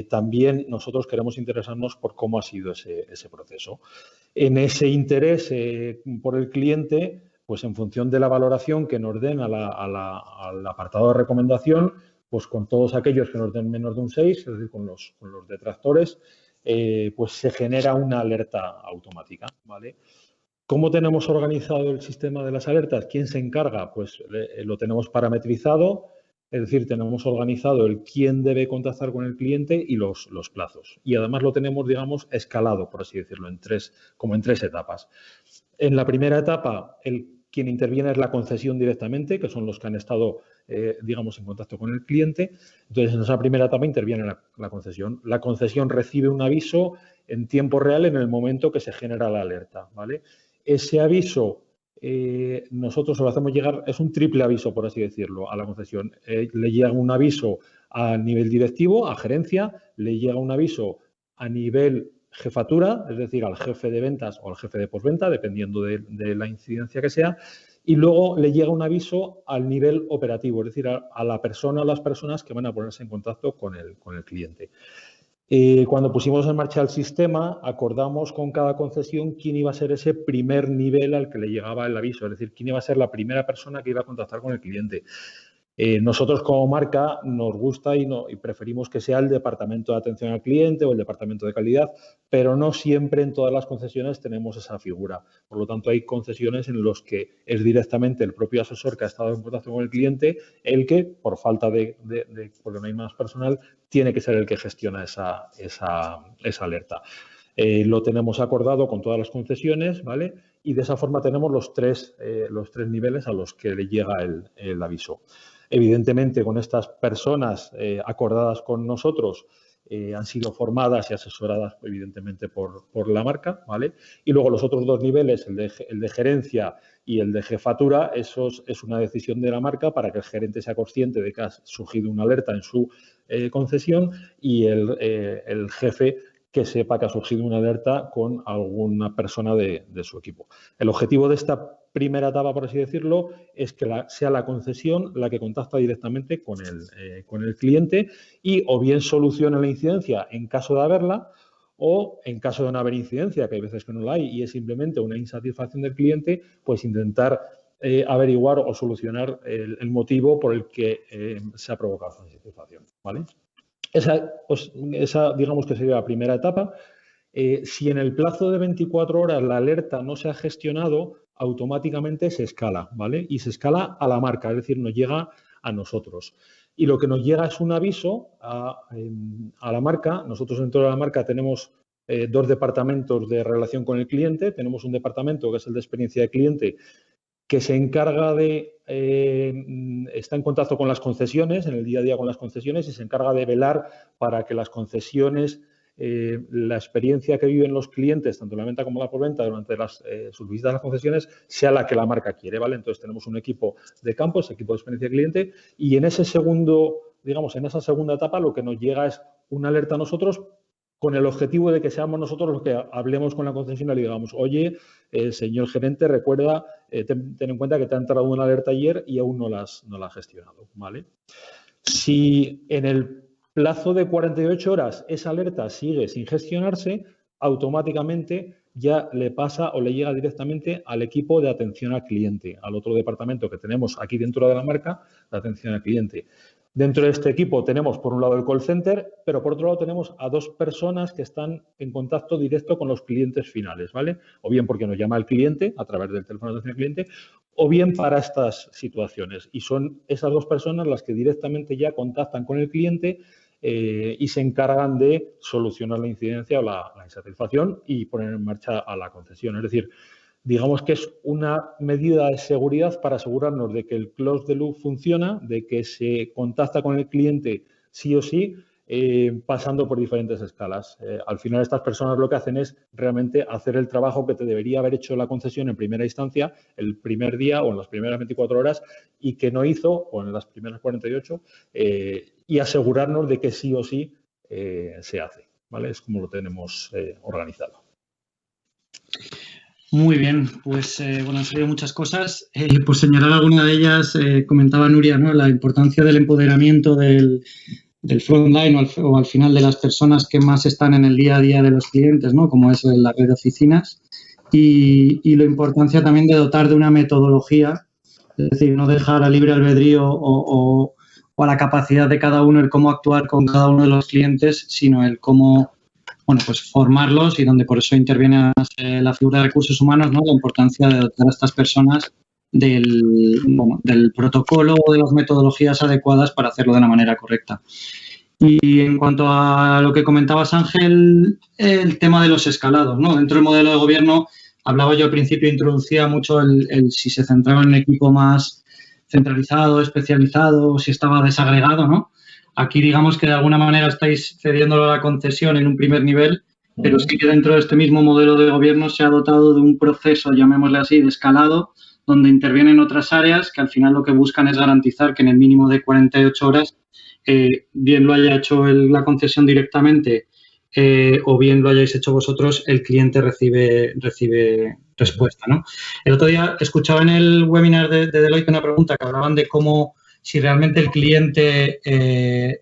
Speaker 6: También nosotros queremos interesarnos por cómo ha sido ese proceso. En ese interés por el cliente, pues en función de la valoración que nos den al apartado de recomendación, pues con todos aquellos que nos den menos de un 6, es decir, con los detractores, pues se genera una alerta automática, ¿vale? ¿Cómo tenemos organizado el sistema de las alertas? ¿Quién se encarga? Pues lo tenemos parametrizado, es decir, tenemos organizado el quién debe contactar con el cliente y los plazos. Y además lo tenemos, digamos, escalado, por así decirlo, como en tres etapas. En la primera etapa, quien interviene es la concesión directamente, que son los que han estado, digamos, en contacto con el cliente. Entonces, en esa primera etapa interviene la concesión. La concesión recibe un aviso en tiempo real en el momento que se genera la alerta, ¿vale? Ese aviso nosotros lo hacemos llegar, es un triple aviso, por así decirlo, a la concesión. Le llega un aviso a nivel directivo, a gerencia, le llega un aviso a nivel jefatura, es decir, al jefe de ventas o al jefe de postventa, dependiendo de la incidencia que sea, y luego le llega un aviso al nivel operativo, es decir, a la persona o las personas que van a ponerse en contacto con el cliente. Cuando pusimos en marcha el sistema, acordamos con cada concesión quién iba a ser ese primer nivel al que le llegaba el aviso, es decir, quién iba a ser la primera persona que iba a contactar con el cliente. Nosotros como marca nos gusta y preferimos que sea el departamento de atención al cliente o el departamento de calidad, pero no siempre en todas las concesiones tenemos esa figura. Por lo tanto, hay concesiones en los que es directamente el propio asesor que ha estado en contacto con el cliente el que, por falta porque no hay más personal, tiene que ser el que gestiona esa alerta. Lo tenemos acordado con todas las concesiones, ¿vale? Y de esa forma tenemos los tres niveles a los que le llega el aviso. Evidentemente, con estas personas acordadas con nosotros, han sido formadas y asesoradas, evidentemente, por la marca, ¿vale? Y luego los otros dos niveles, el de gerencia y el de jefatura, eso es una decisión de la marca para que el gerente sea consciente de que ha surgido una alerta en su concesión y el jefe que sepa que ha surgido una alerta con alguna persona de su equipo. El objetivo de esta primera etapa, por así decirlo, es que sea la concesión la que contacta directamente con el cliente y o bien solucione la incidencia en caso de haberla o en caso de no haber incidencia, que hay veces que no la hay y es simplemente una insatisfacción del cliente, pues intentar averiguar o solucionar el motivo por el que se ha provocado esa insatisfacción, ¿vale? Esa digamos que sería la primera etapa. Si en el plazo de 24 horas la alerta no se ha gestionado, automáticamente se escala, ¿vale? Y se escala a la marca, es decir, nos llega a nosotros. Y lo que nos llega es un aviso a la marca. Nosotros dentro de la marca tenemos dos departamentos de relación con el cliente. Tenemos un departamento que es el de experiencia de cliente, que se encarga está en contacto con las concesiones, en el día a día con las concesiones, y se encarga de velar para que las concesiones, la experiencia que viven los clientes, tanto en la venta como en la postventa, durante sus visitas a las concesiones, sea la que la marca quiere, ¿vale? Entonces tenemos un equipo de campo, ese equipo de experiencia de cliente, y en esa segunda etapa lo que nos llega es una alerta a nosotros con el objetivo de que seamos nosotros los que hablemos con la concesionaria y digamos, oye, señor gerente, recuerda, ten en cuenta que te ha entrado una alerta ayer y aún no la has gestionado, ¿vale? Si en el plazo de 48 horas esa alerta sigue sin gestionarse, automáticamente ya le pasa o le llega directamente al equipo de atención al cliente, al otro departamento que tenemos aquí dentro de la marca, de atención al cliente. Dentro de este equipo tenemos, por un lado, el call center, pero por otro lado tenemos a dos personas que están en contacto directo con los clientes finales, ¿vale? O bien porque nos llama el cliente a través del teléfono de atención al cliente, o bien para estas situaciones. Y son esas dos personas las que directamente ya contactan con el cliente y se encargan de solucionar la incidencia o la insatisfacción y poner en marcha a la concesión. Es decir, digamos que es una medida de seguridad para asegurarnos de que el close the loop funciona, de que se contacta con el cliente sí o sí pasando por diferentes escalas. Al final, estas personas lo que hacen es realmente hacer el trabajo que te debería haber hecho la concesión en primera instancia, el primer día o en las primeras 24 horas, y que no hizo, o en las primeras 48, y asegurarnos de que sí o sí se hace, ¿vale? Es como lo tenemos organizado.
Speaker 2: Muy bien, pues bueno, han salido muchas cosas. Por señalar alguna de ellas, comentaba Nuria, ¿no?, la importancia del empoderamiento del frontline o al final de las personas que más están en el día a día de los clientes, ¿no?, como es la red de oficinas, y la importancia también de dotar de una metodología, es decir, no dejar a libre albedrío o a la capacidad de cada uno el cómo actuar con cada uno de los clientes, sino el cómo, bueno, pues formarlos, y donde por eso interviene la figura de recursos humanos, ¿no?, la importancia de dotar a estas personas del protocolo o de las metodologías adecuadas para hacerlo de la manera correcta. Y en cuanto a lo que comentabas, Ángel, el tema de los escalados, ¿no? Dentro del modelo de gobierno, hablaba yo al principio, introducía mucho el si se centraba en un equipo más centralizado, especializado, o si estaba desagregado, ¿no? Aquí digamos que de alguna manera estáis cediéndolo a la concesión en un primer nivel, pero sí que dentro de este mismo modelo de gobierno se ha dotado de un proceso, llamémosle así, de escalado, donde intervienen otras áreas que al final lo que buscan es garantizar que en el mínimo de 48 horas, bien lo haya hecho la concesión directamente o bien lo hayáis hecho vosotros, el cliente recibe respuesta, ¿no? El otro día escuchaba en el webinar de Deloitte una pregunta que hablaban de cómo, si realmente el cliente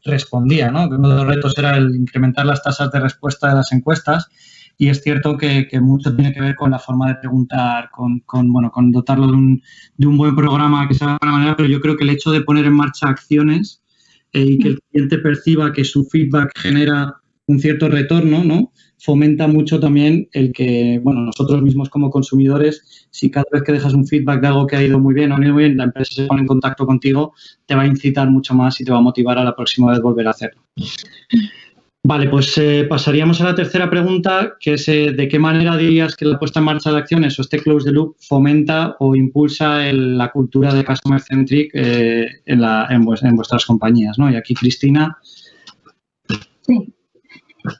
Speaker 2: respondía, ¿no? Uno de los retos era el incrementar las tasas de respuesta de las encuestas. Y es cierto que mucho tiene que ver con la forma de preguntar, con dotarlo de un buen programa que se haga de alguna manera, pero yo creo que el hecho de poner en marcha acciones y que el cliente perciba que su feedback genera un cierto retorno, ¿no?, fomenta mucho también el que, bueno, nosotros mismos como consumidores, si cada vez que dejas un feedback de algo que ha ido muy bien o no ha ido muy bien, la empresa se pone en contacto contigo, te va a incitar mucho más y te va a motivar a la próxima vez volver a hacerlo. Vale, pues pasaríamos a la tercera pregunta, que es ¿de qué manera dirías que la puesta en marcha de acciones o este close the loop fomenta o impulsa la cultura de Customer Centric en vuestras compañías, ¿no? Y aquí, Cristina.
Speaker 4: Sí.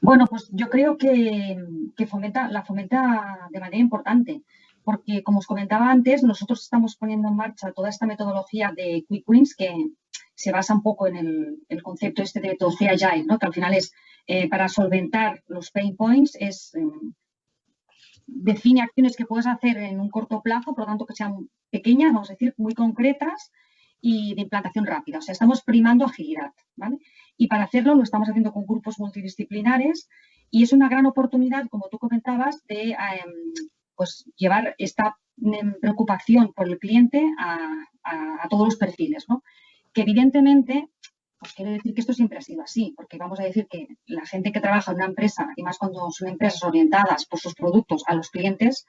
Speaker 4: Bueno, pues yo creo que la fomenta de manera importante, porque como os comentaba antes, nosotros estamos poniendo en marcha toda esta metodología de Quick Wins que se basa un poco en el concepto este de metodología Agile, ¿no?, que al final es para solventar los pain points, define acciones que puedes hacer en un corto plazo, por lo tanto que sean pequeñas, vamos a decir, muy concretas y de implantación rápida. O sea, estamos primando agilidad, ¿vale? Y para hacerlo lo estamos haciendo con grupos multidisciplinares y es una gran oportunidad, como tú comentabas, de pues llevar esta preocupación por el cliente a todos los perfiles, ¿no? Que evidentemente, pues quiero decir que esto siempre ha sido así, porque vamos a decir que la gente que trabaja en una empresa, y más cuando son empresas orientadas por sus productos a los clientes,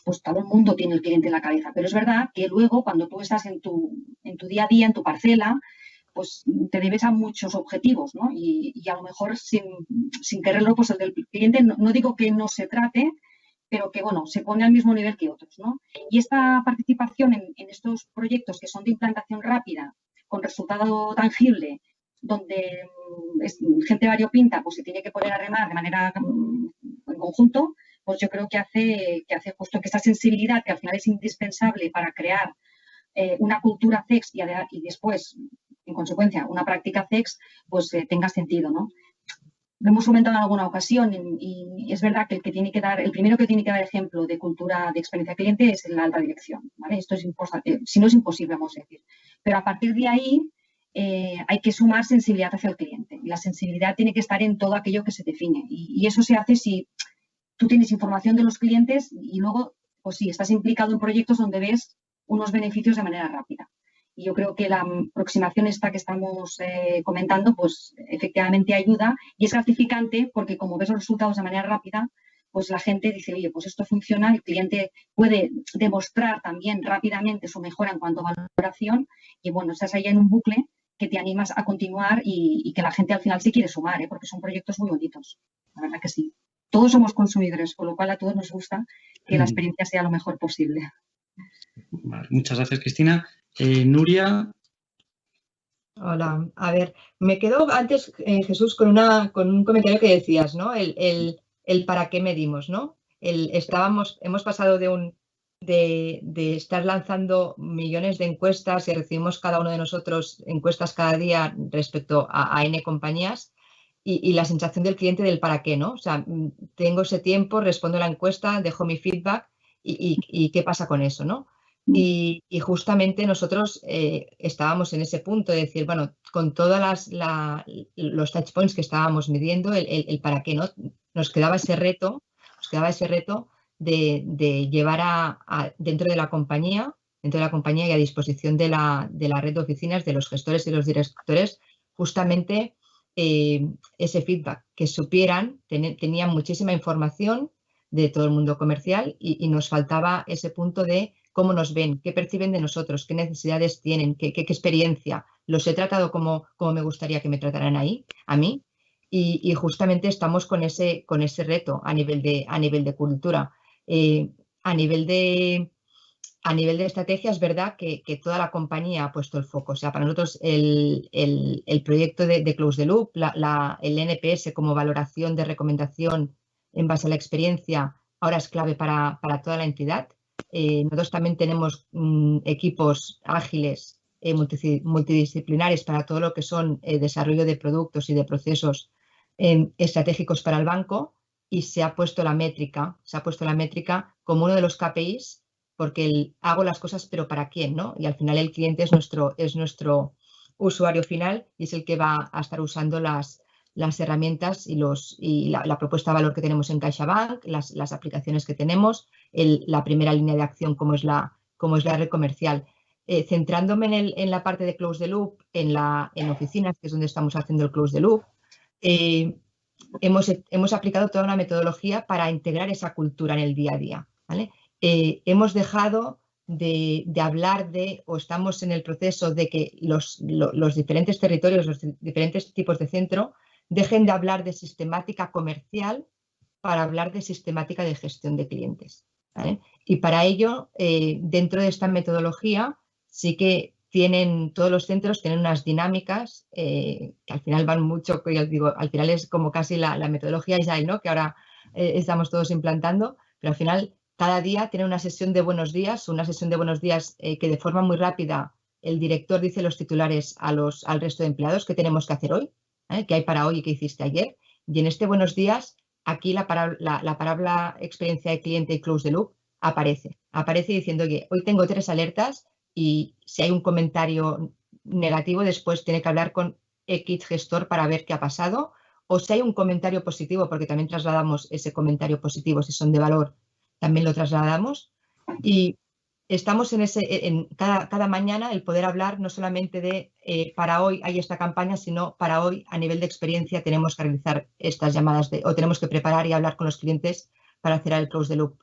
Speaker 4: pues todo el mundo tiene el cliente en la cabeza. Pero es verdad que luego, cuando tú estás en tu día a día, en tu parcela, pues te debes a muchos objetivos, ¿no? Y a lo mejor sin quererlo, pues el del cliente, no digo que no se trate, pero que, bueno, se pone al mismo nivel que otros, ¿no? Y esta participación en estos proyectos que son de implantación rápida, con resultado tangible, donde gente variopinta pues se tiene que poner a remar de manera en conjunto, pues yo creo que hace justo que esa sensibilidad, que al final es indispensable para crear una cultura CEX y después, en consecuencia, una práctica CEX, pues tenga sentido, ¿no? Lo hemos comentado en alguna ocasión y es verdad que el primero que tiene que dar ejemplo de cultura de experiencia cliente es la alta dirección, ¿vale? Esto es importante, si no es imposible, vamos a decir. Pero a partir de ahí hay que sumar sensibilidad hacia el cliente. Y la sensibilidad tiene que estar en todo aquello que se define. Y eso se hace si tú tienes información de los clientes y luego, pues sí, estás implicado en proyectos donde ves unos beneficios de manera rápida. Y yo creo que la aproximación esta que estamos comentando, pues efectivamente ayuda y es gratificante porque como ves los resultados de manera rápida, pues la gente dice, oye, pues esto funciona, el cliente puede demostrar también rápidamente su mejora en cuanto a valoración y bueno, estás ahí en un bucle que te animas a continuar y que la gente al final sí quiere sumar, porque son proyectos muy bonitos, la verdad que sí. Todos somos consumidores, con lo cual a todos nos gusta que la experiencia sea lo mejor posible.
Speaker 2: Vale, muchas gracias, Cristina. Nuria.
Speaker 5: Hola, a ver, me quedo antes, Jesús, con un comentario que decías, ¿no? El para qué medimos, ¿no? Hemos pasado de estar lanzando millones de encuestas y recibimos cada uno de nosotros encuestas cada día respecto a N compañías y la sensación del cliente del para qué, ¿no? O sea, tengo ese tiempo, respondo a la encuesta, dejo mi feedback y qué pasa con eso, ¿no? Y justamente nosotros estábamos en ese punto de decir, bueno, con todos los touch points que estábamos midiendo, el para qué, ¿no? Nos quedaba ese reto de llevar dentro de la compañía y a disposición de la red de oficinas, de los gestores y los directores, justamente ese feedback, que supieran, tenían muchísima información de todo el mundo comercial y nos faltaba ese punto de cómo nos ven, qué perciben de nosotros, qué necesidades tienen, qué experiencia. Los he tratado como me gustaría que me trataran a mí, y justamente estamos con ese reto a nivel de cultura. A nivel de estrategia, es verdad que toda la compañía ha puesto el foco. O sea, para nosotros el proyecto de Close the Loop, el NPS como valoración de recomendación en base a la experiencia, ahora es clave para toda la entidad. Nosotros también tenemos equipos ágiles, multidisciplinares para todo lo que son desarrollo de productos y de procesos estratégicos para el banco, y se ha puesto la métrica como uno de los KPIs, porque hago las cosas, pero ¿para quién, no? Y al final el cliente es nuestro usuario final y es el que va a estar usando las herramientas y la propuesta de valor que tenemos en CaixaBank, las aplicaciones que tenemos, la primera línea de acción como es la red comercial. Centrándome en la parte de Close the Loop, en oficinas, que es donde estamos haciendo el Close the Loop, hemos aplicado toda una metodología para integrar esa cultura en el día a día, ¿vale? Hemos dejado de hablar o estamos en el proceso de que los diferentes territorios, los diferentes tipos de centro, dejen de hablar de sistemática comercial para hablar de sistemática de gestión de clientes, ¿vale? Y para ello, dentro de esta metodología, sí que todos los centros tienen unas dinámicas que al final van mucho, que yo digo, al final es como casi la metodología Agile, ¿no? Que ahora estamos todos implantando, pero al final cada día tiene una sesión de buenos días, que de forma muy rápida el director dice los titulares al resto de empleados qué tenemos que hacer hoy, qué hay para hoy y qué hiciste ayer. Y en este buenos días, aquí la palabra experiencia de cliente y Close the Loop aparece diciendo que hoy tengo 3 alertas y si hay un comentario negativo, después tiene que hablar con X gestor para ver qué ha pasado, o si hay un comentario positivo, porque también trasladamos ese comentario positivo, si son de valor, también lo trasladamos. Y estamos en cada mañana el poder hablar no solamente de para hoy hay esta campaña, sino para hoy a nivel de experiencia tenemos que realizar estas llamadas o tenemos que preparar y hablar con los clientes para hacer el Close the Loop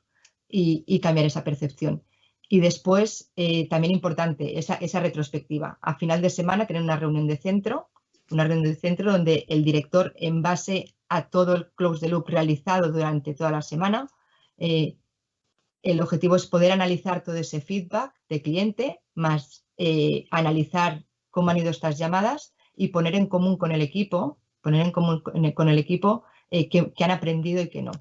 Speaker 5: y cambiar esa percepción. Y después, también importante, esa retrospectiva. A final de semana tener una reunión de centro donde el director, en base a todo el Close the Loop realizado durante toda la semana, el objetivo es poder analizar todo ese feedback de cliente, más analizar cómo han ido estas llamadas y poner en común con el equipo, qué han aprendido y qué no.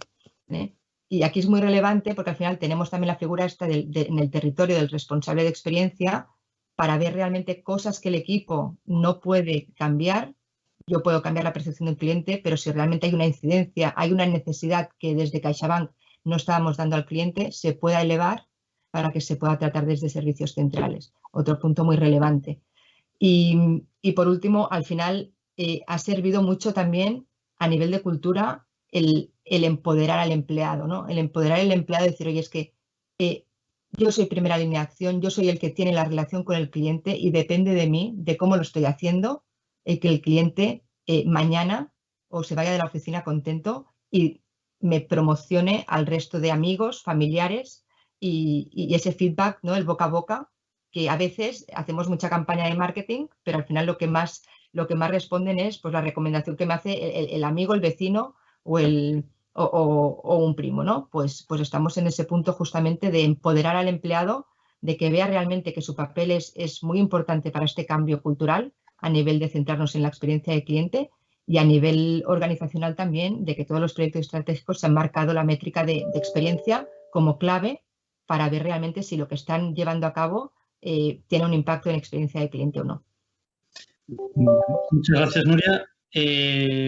Speaker 5: Y aquí es muy relevante porque al final tenemos también la figura esta en el territorio del responsable de experiencia para ver realmente cosas que el equipo no puede cambiar. Yo puedo cambiar la percepción del cliente, pero si realmente hay una incidencia, hay una necesidad que desde CaixaBank no estábamos dando al cliente, se pueda elevar para que se pueda tratar desde servicios centrales. Otro punto muy relevante. Y por último, al final ha servido mucho también a nivel de cultura el empoderar al empleado, ¿no? El empoderar al empleado y decir, oye, es que yo soy primera línea de acción, yo soy el que tiene la relación con el cliente y depende de mí, de cómo lo estoy haciendo, que el cliente mañana o se vaya de la oficina contento y me promocione al resto de amigos, familiares y ese feedback, ¿no? El boca a boca, que a veces hacemos mucha campaña de marketing, pero al final lo que más responden es pues la recomendación que me hace el amigo, el vecino o un primo, ¿no? Pues estamos en ese punto justamente de empoderar al empleado, de que vea realmente que su papel es muy importante para este cambio cultural, a nivel de centrarnos en la experiencia del cliente y a nivel organizacional también, de que todos los proyectos estratégicos se han marcado la métrica de experiencia como clave para ver realmente si lo que están llevando a cabo tiene un impacto en experiencia del cliente o no.
Speaker 2: Muchas gracias, Nuria.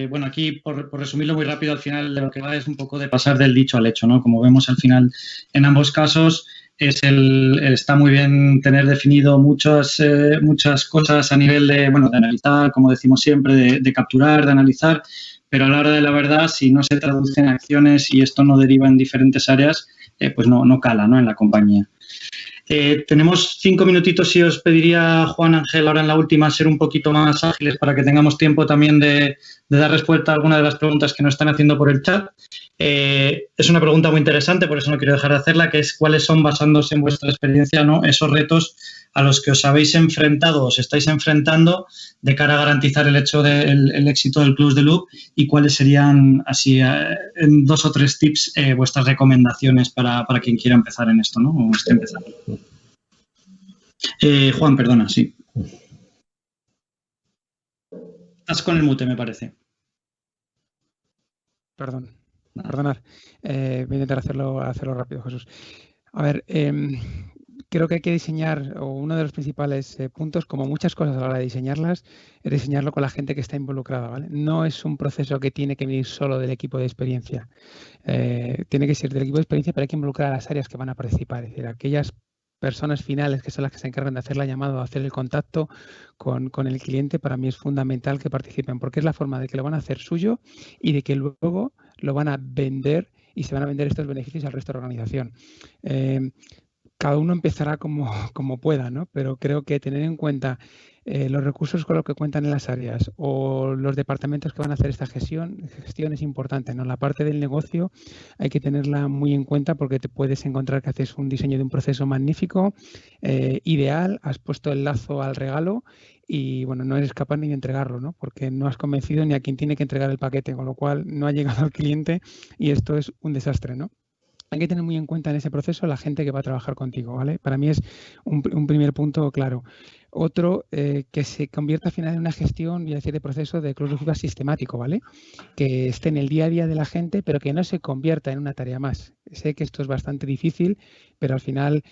Speaker 2: Bueno, aquí por resumirlo muy rápido, al final de lo que va es un poco de pasar del dicho al hecho, ¿no? Como vemos al final en ambos casos, está muy bien tener definido muchas cosas a nivel de analizar, como decimos siempre, de capturar, de analizar, pero a la hora de la verdad, si no se traduce en acciones y esto no deriva en diferentes áreas, pues no cala, ¿no? En la compañía. Tenemos 5 minutitos y os pediría, Juan Ángel, ahora en la última, ser un poquito más ágiles para que tengamos tiempo también de dar respuesta a algunas de las preguntas que nos están haciendo por el chat. Es una pregunta muy interesante, por eso no quiero dejar de hacerla, que es cuáles son, basándose en vuestra experiencia, ¿no?, esos retos a los que os habéis enfrentado, os estáis enfrentando de cara a garantizar el hecho del éxito del Close the Loop, y cuáles serían, así, en 2 o 3 tips, vuestras recomendaciones para quien quiera empezar en esto, ¿no? O esté empezando. Juan, perdona, sí. Estás con el mute, me parece.
Speaker 3: Perdonar. Voy a intentar hacerlo rápido, Jesús. A ver, creo que hay que diseñar, o uno de los principales puntos, como muchas cosas a la hora de diseñarlas, es diseñarlo con la gente que está involucrada, ¿vale? No es un proceso que tiene que venir solo del equipo de experiencia. Tiene que ser del equipo de experiencia, pero hay que involucrar a las áreas que van a participar, es decir, aquellas personas finales que son las que se encargan de hacer la llamada o hacer el contacto con el cliente. Para mí es fundamental que participen, porque es la forma de que lo van a hacer suyo y de que luego lo van a vender y se van a vender estos beneficios al resto de la organización. Cada uno empezará como pueda, ¿no? Pero creo que tener en cuenta los recursos con los que cuentan en las áreas o los departamentos que van a hacer esta gestión es importante, ¿no? La parte del negocio hay que tenerla muy en cuenta, porque te puedes encontrar que haces un diseño de un proceso magnífico, ideal, has puesto el lazo al regalo y, bueno, no eres capaz ni de entregarlo, ¿no? Porque no has convencido ni a quien tiene que entregar el paquete, con lo cual no ha llegado al cliente y esto es un desastre, ¿no? Hay que tener muy en cuenta en ese proceso la gente que va a trabajar contigo, ¿vale? Para mí es un primer punto claro. Otro, que se convierta al final en una gestión, voy a decir, de proceso de close loop sistemático, ¿vale? Que esté en el día a día de la gente, pero que no se convierta en una tarea más. Sé que esto es bastante difícil, pero al final,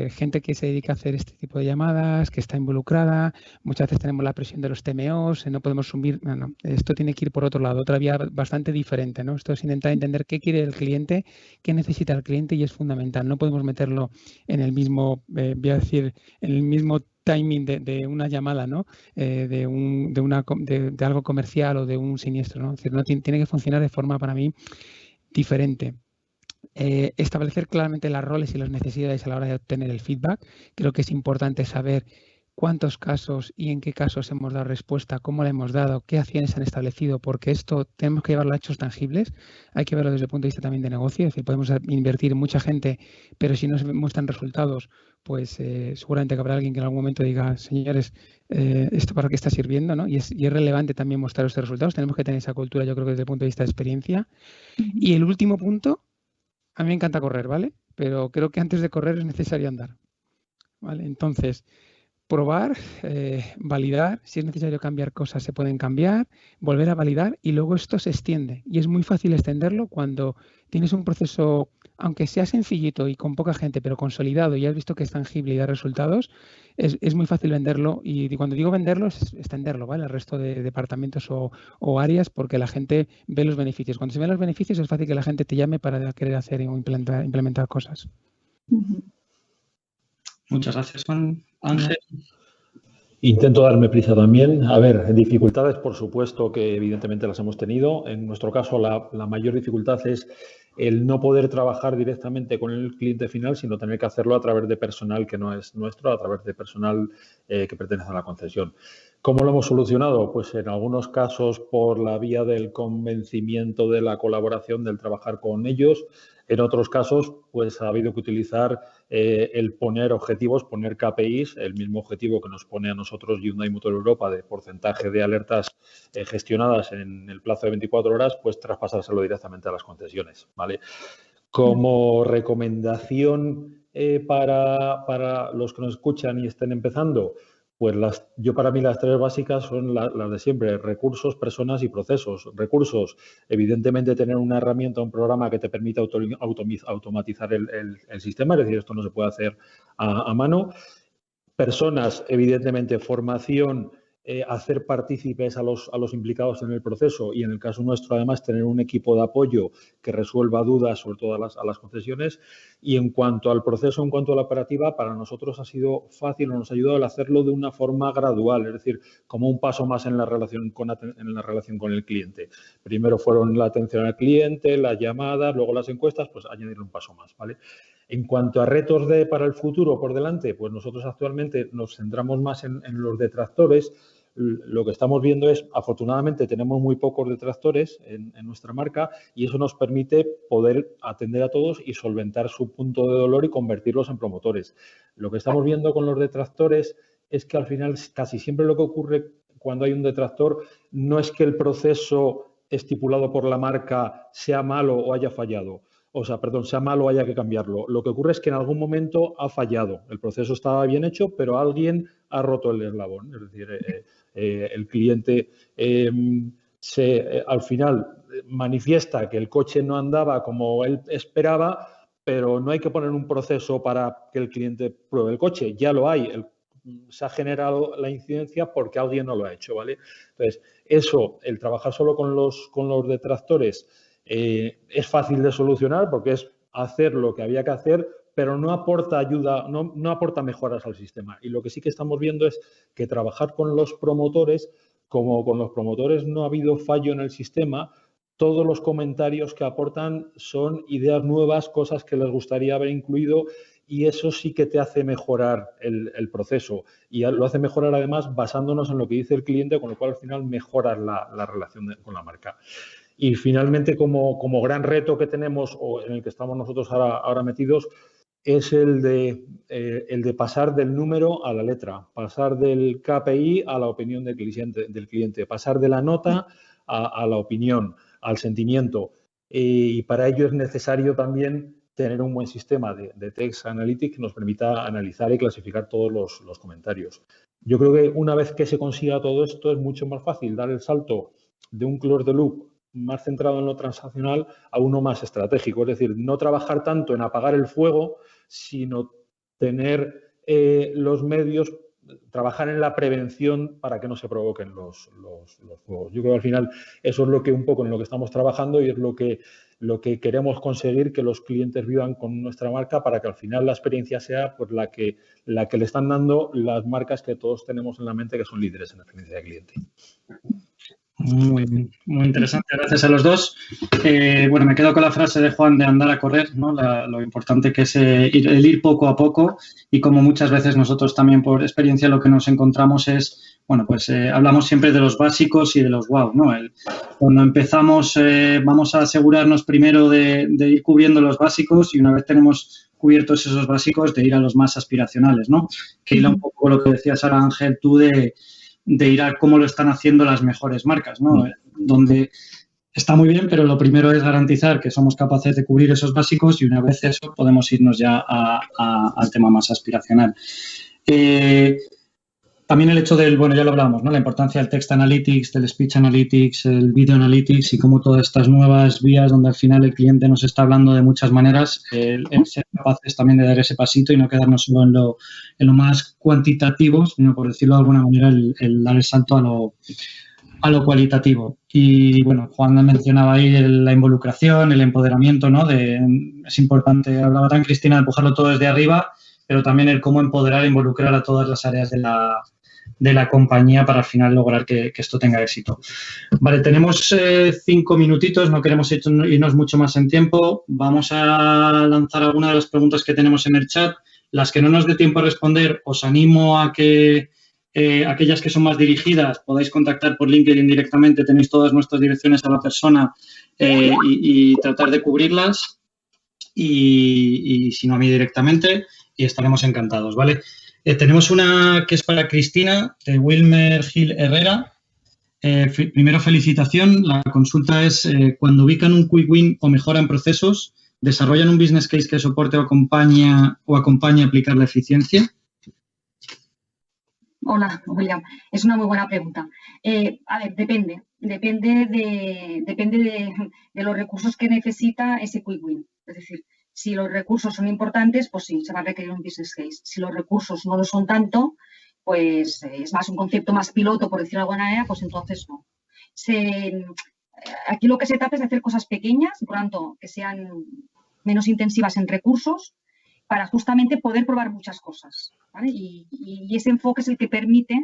Speaker 3: gente que se dedica a hacer este tipo de llamadas, que está involucrada, muchas veces tenemos la presión de los TMOs, no podemos subir, no, esto tiene que ir por otro lado, otra vía bastante diferente, ¿no? Esto es intentar entender qué quiere el cliente, qué necesita el cliente, y es fundamental. No podemos meterlo en el mismo, voy a decir, en el mismo timing de una llamada, ¿no? De algo comercial o de un siniestro, ¿no? Es decir, tiene que funcionar de forma, para mí, diferente. Establecer claramente las roles y las necesidades a la hora de obtener el feedback. Creo que es importante saber cuántos casos y en qué casos hemos dado respuesta, cómo la hemos dado, qué acciones se han establecido, porque esto tenemos que llevarlo a hechos tangibles. Hay que verlo desde el punto de vista también de negocio, es decir, podemos invertir mucha gente, pero si no se muestran resultados, pues seguramente que habrá alguien que en algún momento diga, señores, ¿esto para qué está sirviendo?, ¿no? Y es relevante también mostrar estos resultados. Tenemos que tener esa cultura, yo creo que desde el punto de vista de experiencia. Y el último punto, a mí me encanta correr, ¿vale? Pero creo que antes de correr es necesario andar, ¿vale? Entonces, probar, validar, si es necesario cambiar cosas se pueden cambiar, volver a validar, y luego esto se extiende. Y es muy fácil extenderlo cuando tienes un proceso, aunque sea sencillito y con poca gente, pero consolidado, y has visto que es tangible y da resultados, es muy fácil venderlo. Y cuando digo venderlo es extenderlo, ¿vale?, al resto de departamentos o áreas, porque la gente ve los beneficios. Cuando se ven los beneficios es fácil que la gente te llame para querer hacer o implementar cosas.
Speaker 2: Muchas gracias, Juan Ángel.
Speaker 6: Intento darme prisa también. A ver, dificultades, por supuesto que evidentemente las hemos tenido. En nuestro caso, la mayor dificultad es el no poder trabajar directamente con el cliente final, sino tener que hacerlo a través de personal que no es nuestro, a través de personal que pertenece a la concesión. ¿Cómo lo hemos solucionado? Pues en algunos casos por la vía del convencimiento, de la colaboración, del trabajar con ellos. En otros casos, pues ha habido que utilizar el poner objetivos, poner KPIs, el mismo objetivo que nos pone a nosotros Hyundai Motor Europa de porcentaje de alertas gestionadas en el plazo de 24 horas, pues traspasárselo directamente a las concesiones, ¿vale? Como recomendación para los que nos escuchan y estén empezando, Pues para mí las tres básicas son las de siempre: recursos, personas y procesos. Recursos, evidentemente, tener una herramienta, un programa que te permita automatizar el sistema, es decir, esto no se puede hacer a mano. Personas, evidentemente, formación, hacer partícipes a los implicados en el proceso y, en el caso nuestro, además, tener un equipo de apoyo que resuelva dudas, sobre todo a las concesiones. Y en cuanto al proceso, en cuanto a la operativa, para nosotros ha sido fácil o nos ha ayudado el hacerlo de una forma gradual, es decir, como un paso más en la relación con el cliente. Primero fueron la atención al cliente, las llamadas, luego las encuestas, pues añadir un paso más, ¿vale? En cuanto a retos para el futuro por delante, pues nosotros actualmente nos centramos más en los detractores. Lo que estamos viendo es, afortunadamente, tenemos muy pocos detractores en nuestra marca y eso nos permite poder atender a todos y solventar su punto de dolor y convertirlos en promotores. Lo que estamos viendo con los detractores es que al final casi siempre lo que ocurre cuando hay un detractor no es que el proceso estipulado por la marca sea malo o haya fallado. Sea malo o haya que cambiarlo. Lo que ocurre es que en algún momento ha fallado. El proceso estaba bien hecho, pero alguien ha roto el eslabón. Es decir, el cliente al final manifiesta que el coche no andaba como él esperaba, pero no hay que poner un proceso para que el cliente pruebe el coche. Ya lo hay. Se ha generado la incidencia porque alguien no lo ha hecho, ¿vale? Entonces, el trabajar solo con los detractores, es fácil de solucionar porque es hacer lo que había que hacer, pero no aporta ayuda, no aporta mejoras al sistema. Y lo que sí que estamos viendo es que trabajar con los promotores, como con los promotores no ha habido fallo en el sistema, todos los comentarios que aportan son ideas nuevas, cosas que les gustaría haber incluido, y eso sí que te hace mejorar el proceso. Y lo hace mejorar, además, basándonos en lo que dice el cliente, con lo cual al final mejoras la relación con la marca. Y finalmente, como gran reto que tenemos, o en el que estamos nosotros ahora metidos, es el de pasar del número a la letra, pasar del KPI a la opinión del cliente, pasar de la nota a la opinión, al sentimiento. Y para ello es necesario también tener un buen sistema de Text Analytics que nos permita analizar y clasificar todos los comentarios. Yo creo que una vez que se consiga todo esto, es mucho más fácil dar el salto de un close the loop más centrado en lo transaccional a uno más estratégico. Es decir, no trabajar tanto en apagar el fuego, sino tener los medios, trabajar en la prevención para que no se provoquen los fuegos. Yo creo que al final eso es lo que un poco en lo que estamos trabajando y es lo que queremos conseguir, que los clientes vivan con nuestra marca, para que al final la experiencia sea pues la que le están dando las marcas que todos tenemos en la mente, que son líderes en la experiencia de cliente.
Speaker 2: Muy bien, muy interesante. Gracias a los dos. Me quedo con la frase de Juan de andar a correr, ¿no? Lo importante que es el ir poco a poco, y como muchas veces nosotros también por experiencia lo que nos encontramos es, hablamos siempre de los básicos y de los wow, ¿no? Cuando empezamos vamos a asegurarnos primero de ir cubriendo los básicos, y una vez tenemos cubiertos esos básicos, de ir a los más aspiracionales, ¿no? Que hila un poco lo que decías ahora, Ángel, tú de ir a cómo lo están haciendo las mejores marcas, ¿no? Donde está muy bien, pero lo primero es garantizar que somos capaces de cubrir esos básicos, y una vez eso podemos irnos ya al tema más aspiracional. También el hecho del, ya lo hablamos, ¿no? La importancia del Text Analytics, del Speech Analytics, el Video Analytics, y cómo todas estas nuevas vías donde al final el cliente nos está hablando de muchas maneras, el ser capaces también de dar ese pasito y no quedarnos solo en lo más cuantitativo, sino, por decirlo de alguna manera, el dar el salto a lo cualitativo. Y Juan mencionaba ahí la involucración, el empoderamiento, ¿no? Es importante, hablaba también Cristina, de empujarlo todo desde arriba, pero también el cómo empoderar e involucrar a todas las áreas de la compañía para al final lograr que esto tenga éxito. Vale, tenemos 5 minutitos, no queremos irnos mucho más en tiempo. Vamos a lanzar algunas de las preguntas que tenemos en el chat. Las que no nos dé tiempo a responder, os animo a que aquellas que son más dirigidas podáis contactar por LinkedIn directamente. Tenéis todas nuestras direcciones a la persona y tratar de cubrirlas. Y si no, a mí directamente, y estaremos encantados, ¿vale? Tenemos una que es para Cristina, de Wilmer Gil Herrera. Primero, felicitación. La consulta es, cuando ubican un quick win o mejoran procesos, ¿desarrollan un business case que soporte o acompañe a aplicar la eficiencia?
Speaker 4: Hola, William. Es una muy buena pregunta. A ver, depende de los recursos que necesita ese quick win. Es decir, si los recursos son importantes, pues sí, se va a requerir un business case. Si los recursos no lo son tanto, pues es más un concepto más piloto, por decirlo de alguna manera, pues entonces no. Aquí lo que se trata es de hacer cosas pequeñas, por lo tanto, que sean menos intensivas en recursos, para justamente poder probar muchas cosas, ¿vale? Y ese enfoque es el que permite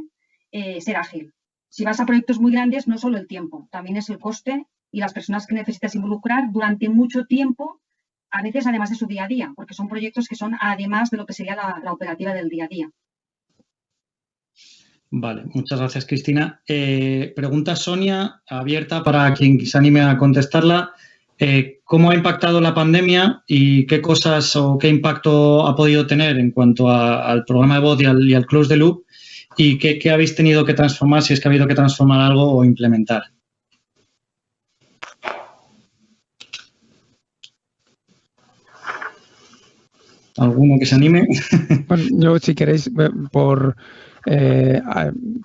Speaker 4: ser ágil. Si vas a proyectos muy grandes, no solo el tiempo, también es el coste y las personas que necesitas involucrar durante mucho tiempo, a veces además de su día a día, porque son proyectos que son además de lo que sería la operativa del día a día.
Speaker 2: Vale, muchas gracias, Cristina. Pregunta Sonia, abierta para quien se anime a contestarla. ¿Cómo ha impactado la pandemia y qué cosas o qué impacto ha podido tener en cuanto al programa de voz y al Close the Loop? ¿Y qué habéis tenido que transformar, si es que ha habido que transformar algo o implementar? ¿Alguno que se anime?
Speaker 3: Bueno, yo, si queréis, por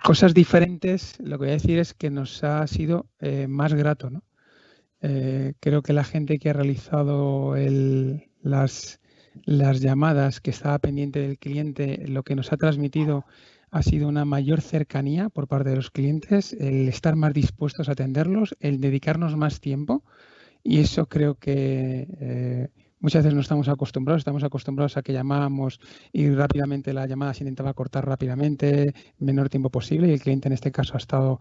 Speaker 3: cosas diferentes, lo que voy a decir es que nos ha sido más grato, ¿no? Creo que la gente que ha realizado las llamadas, que estaba pendiente del cliente, lo que nos ha transmitido ha sido una mayor cercanía por parte de los clientes, el estar más dispuestos a atenderlos, el dedicarnos más tiempo, y eso creo que muchas veces no estamos acostumbrados a que llamábamos y rápidamente la llamada se intentaba cortar rápidamente, menor tiempo posible, y el cliente en este caso ha estado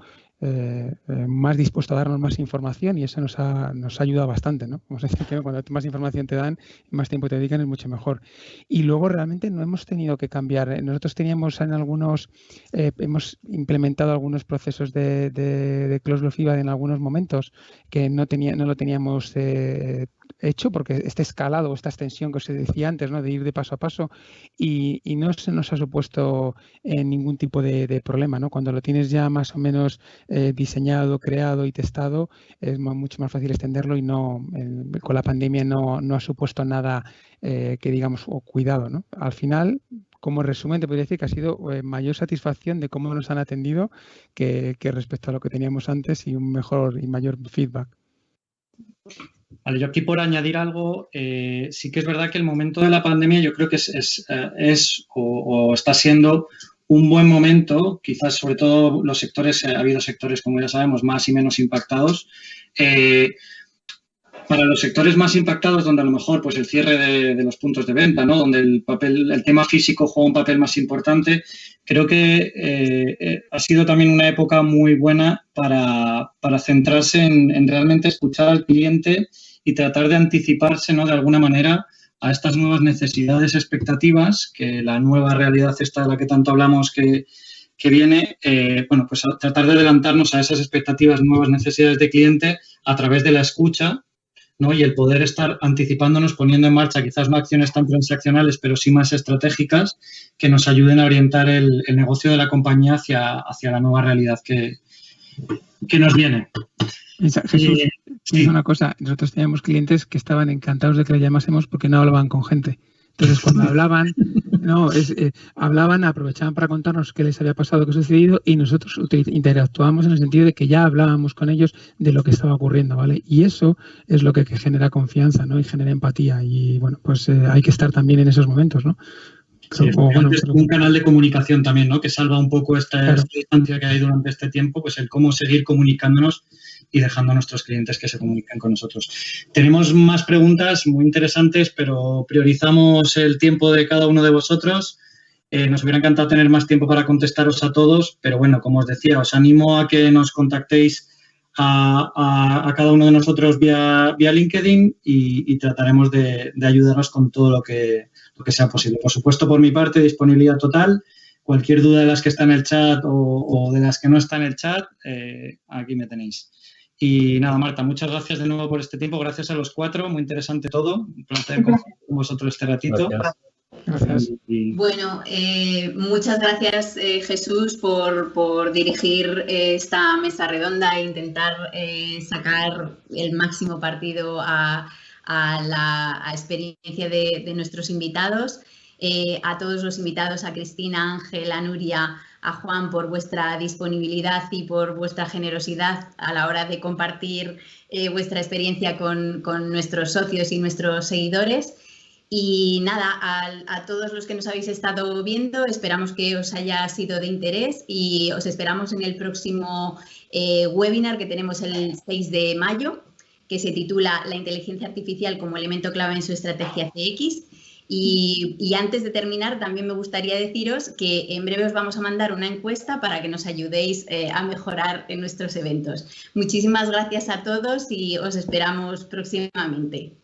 Speaker 3: más dispuesto a darnos más información, y eso nos ha ayudado bastante, ¿no? Vamos a decir que cuando más información te dan, más tiempo te dedican, es mucho mejor. Y luego realmente no hemos tenido que cambiar. Nosotros teníamos hemos implementado algunos procesos de closed loop IVA en algunos momentos que no lo teníamos hecho, porque este escalado o esta extensión que os decía antes, ¿no?, de ir de paso a paso, y no se nos ha supuesto ningún tipo de problema, ¿no? Cuando lo tienes ya más o menos diseñado, creado y testado, es mucho más fácil extenderlo, y con la pandemia no ha supuesto nada que digamos, o cuidado, ¿no? Al final, como resumen, te podría decir que ha sido mayor satisfacción de cómo nos han atendido que respecto a lo que teníamos antes, y un mejor y mayor feedback.
Speaker 2: Vale, yo aquí por añadir algo, sí que es verdad que el momento de la pandemia yo creo que es o está siendo un buen momento, quizás sobre todo los sectores, ha habido sectores, como ya sabemos, más y menos impactados. Para los sectores más impactados, donde a lo mejor pues el cierre de los puntos de venta, ¿no?, donde el tema físico juega un papel más importante, creo que ha sido también una época muy buena para centrarse en realmente escuchar al cliente y tratar de anticiparse, ¿no?, de alguna manera a estas nuevas necesidades, expectativas, que la nueva realidad esta de la que tanto hablamos que viene, bueno, pues a tratar de adelantarnos a esas expectativas, nuevas necesidades de cliente a través de la escucha, ¿no?, y el poder estar anticipándonos, poniendo en marcha quizás no acciones tan transaccionales, pero sí más estratégicas, que nos ayuden a orientar el negocio de la compañía hacia la nueva realidad que nos viene.
Speaker 3: Jesús, sí. Una cosa, nosotros teníamos clientes que estaban encantados de que le llamásemos porque no hablaban con gente. Entonces, cuando hablaban, aprovechaban para contarnos qué les había pasado, qué ha sucedido, y nosotros interactuábamos en el sentido de que ya hablábamos con ellos de lo que estaba ocurriendo, ¿vale? Y eso es lo que genera confianza, ¿no?, y genera empatía. Y, bueno, pues hay que estar también en esos momentos, ¿no?
Speaker 2: Sí, es un canal de comunicación también, ¿no?, que salva un poco esta distancia que hay durante este tiempo, pues el cómo seguir comunicándonos y dejando a nuestros clientes que se comuniquen con nosotros. Tenemos más preguntas muy interesantes, pero priorizamos el tiempo de cada uno de vosotros. Nos hubiera encantado tener más tiempo para contestaros a todos, pero bueno, como os decía, os animo a que nos contactéis a cada uno de nosotros vía LinkedIn, y trataremos de ayudarnos con todo lo que sea posible. Por supuesto, por mi parte, disponibilidad total. Cualquier duda de las que está en el chat o de las que no está en el chat, aquí me tenéis. Y nada, Marta, muchas gracias de nuevo por este tiempo. Gracias a los cuatro, muy interesante todo. Un placer compartir con vosotros este ratito.
Speaker 3: Gracias.
Speaker 1: Bueno, muchas gracias, Jesús, por dirigir esta mesa redonda e intentar sacar el máximo partido a la experiencia de nuestros invitados. a todos los invitados, a Cristina, a Ángel, a Nuria, a Juan, por vuestra disponibilidad y por vuestra generosidad a la hora de compartir vuestra experiencia con nuestros socios y nuestros seguidores. Y nada, a todos los que nos habéis estado viendo, esperamos que os haya sido de interés y os esperamos en el próximo webinar que tenemos el 6 de mayo, que se titula La inteligencia artificial como elemento clave en su estrategia CX. Y antes de terminar, también me gustaría deciros que en breve os vamos a mandar una encuesta para que nos ayudéis a mejorar en nuestros eventos. Muchísimas gracias a todos y os esperamos próximamente.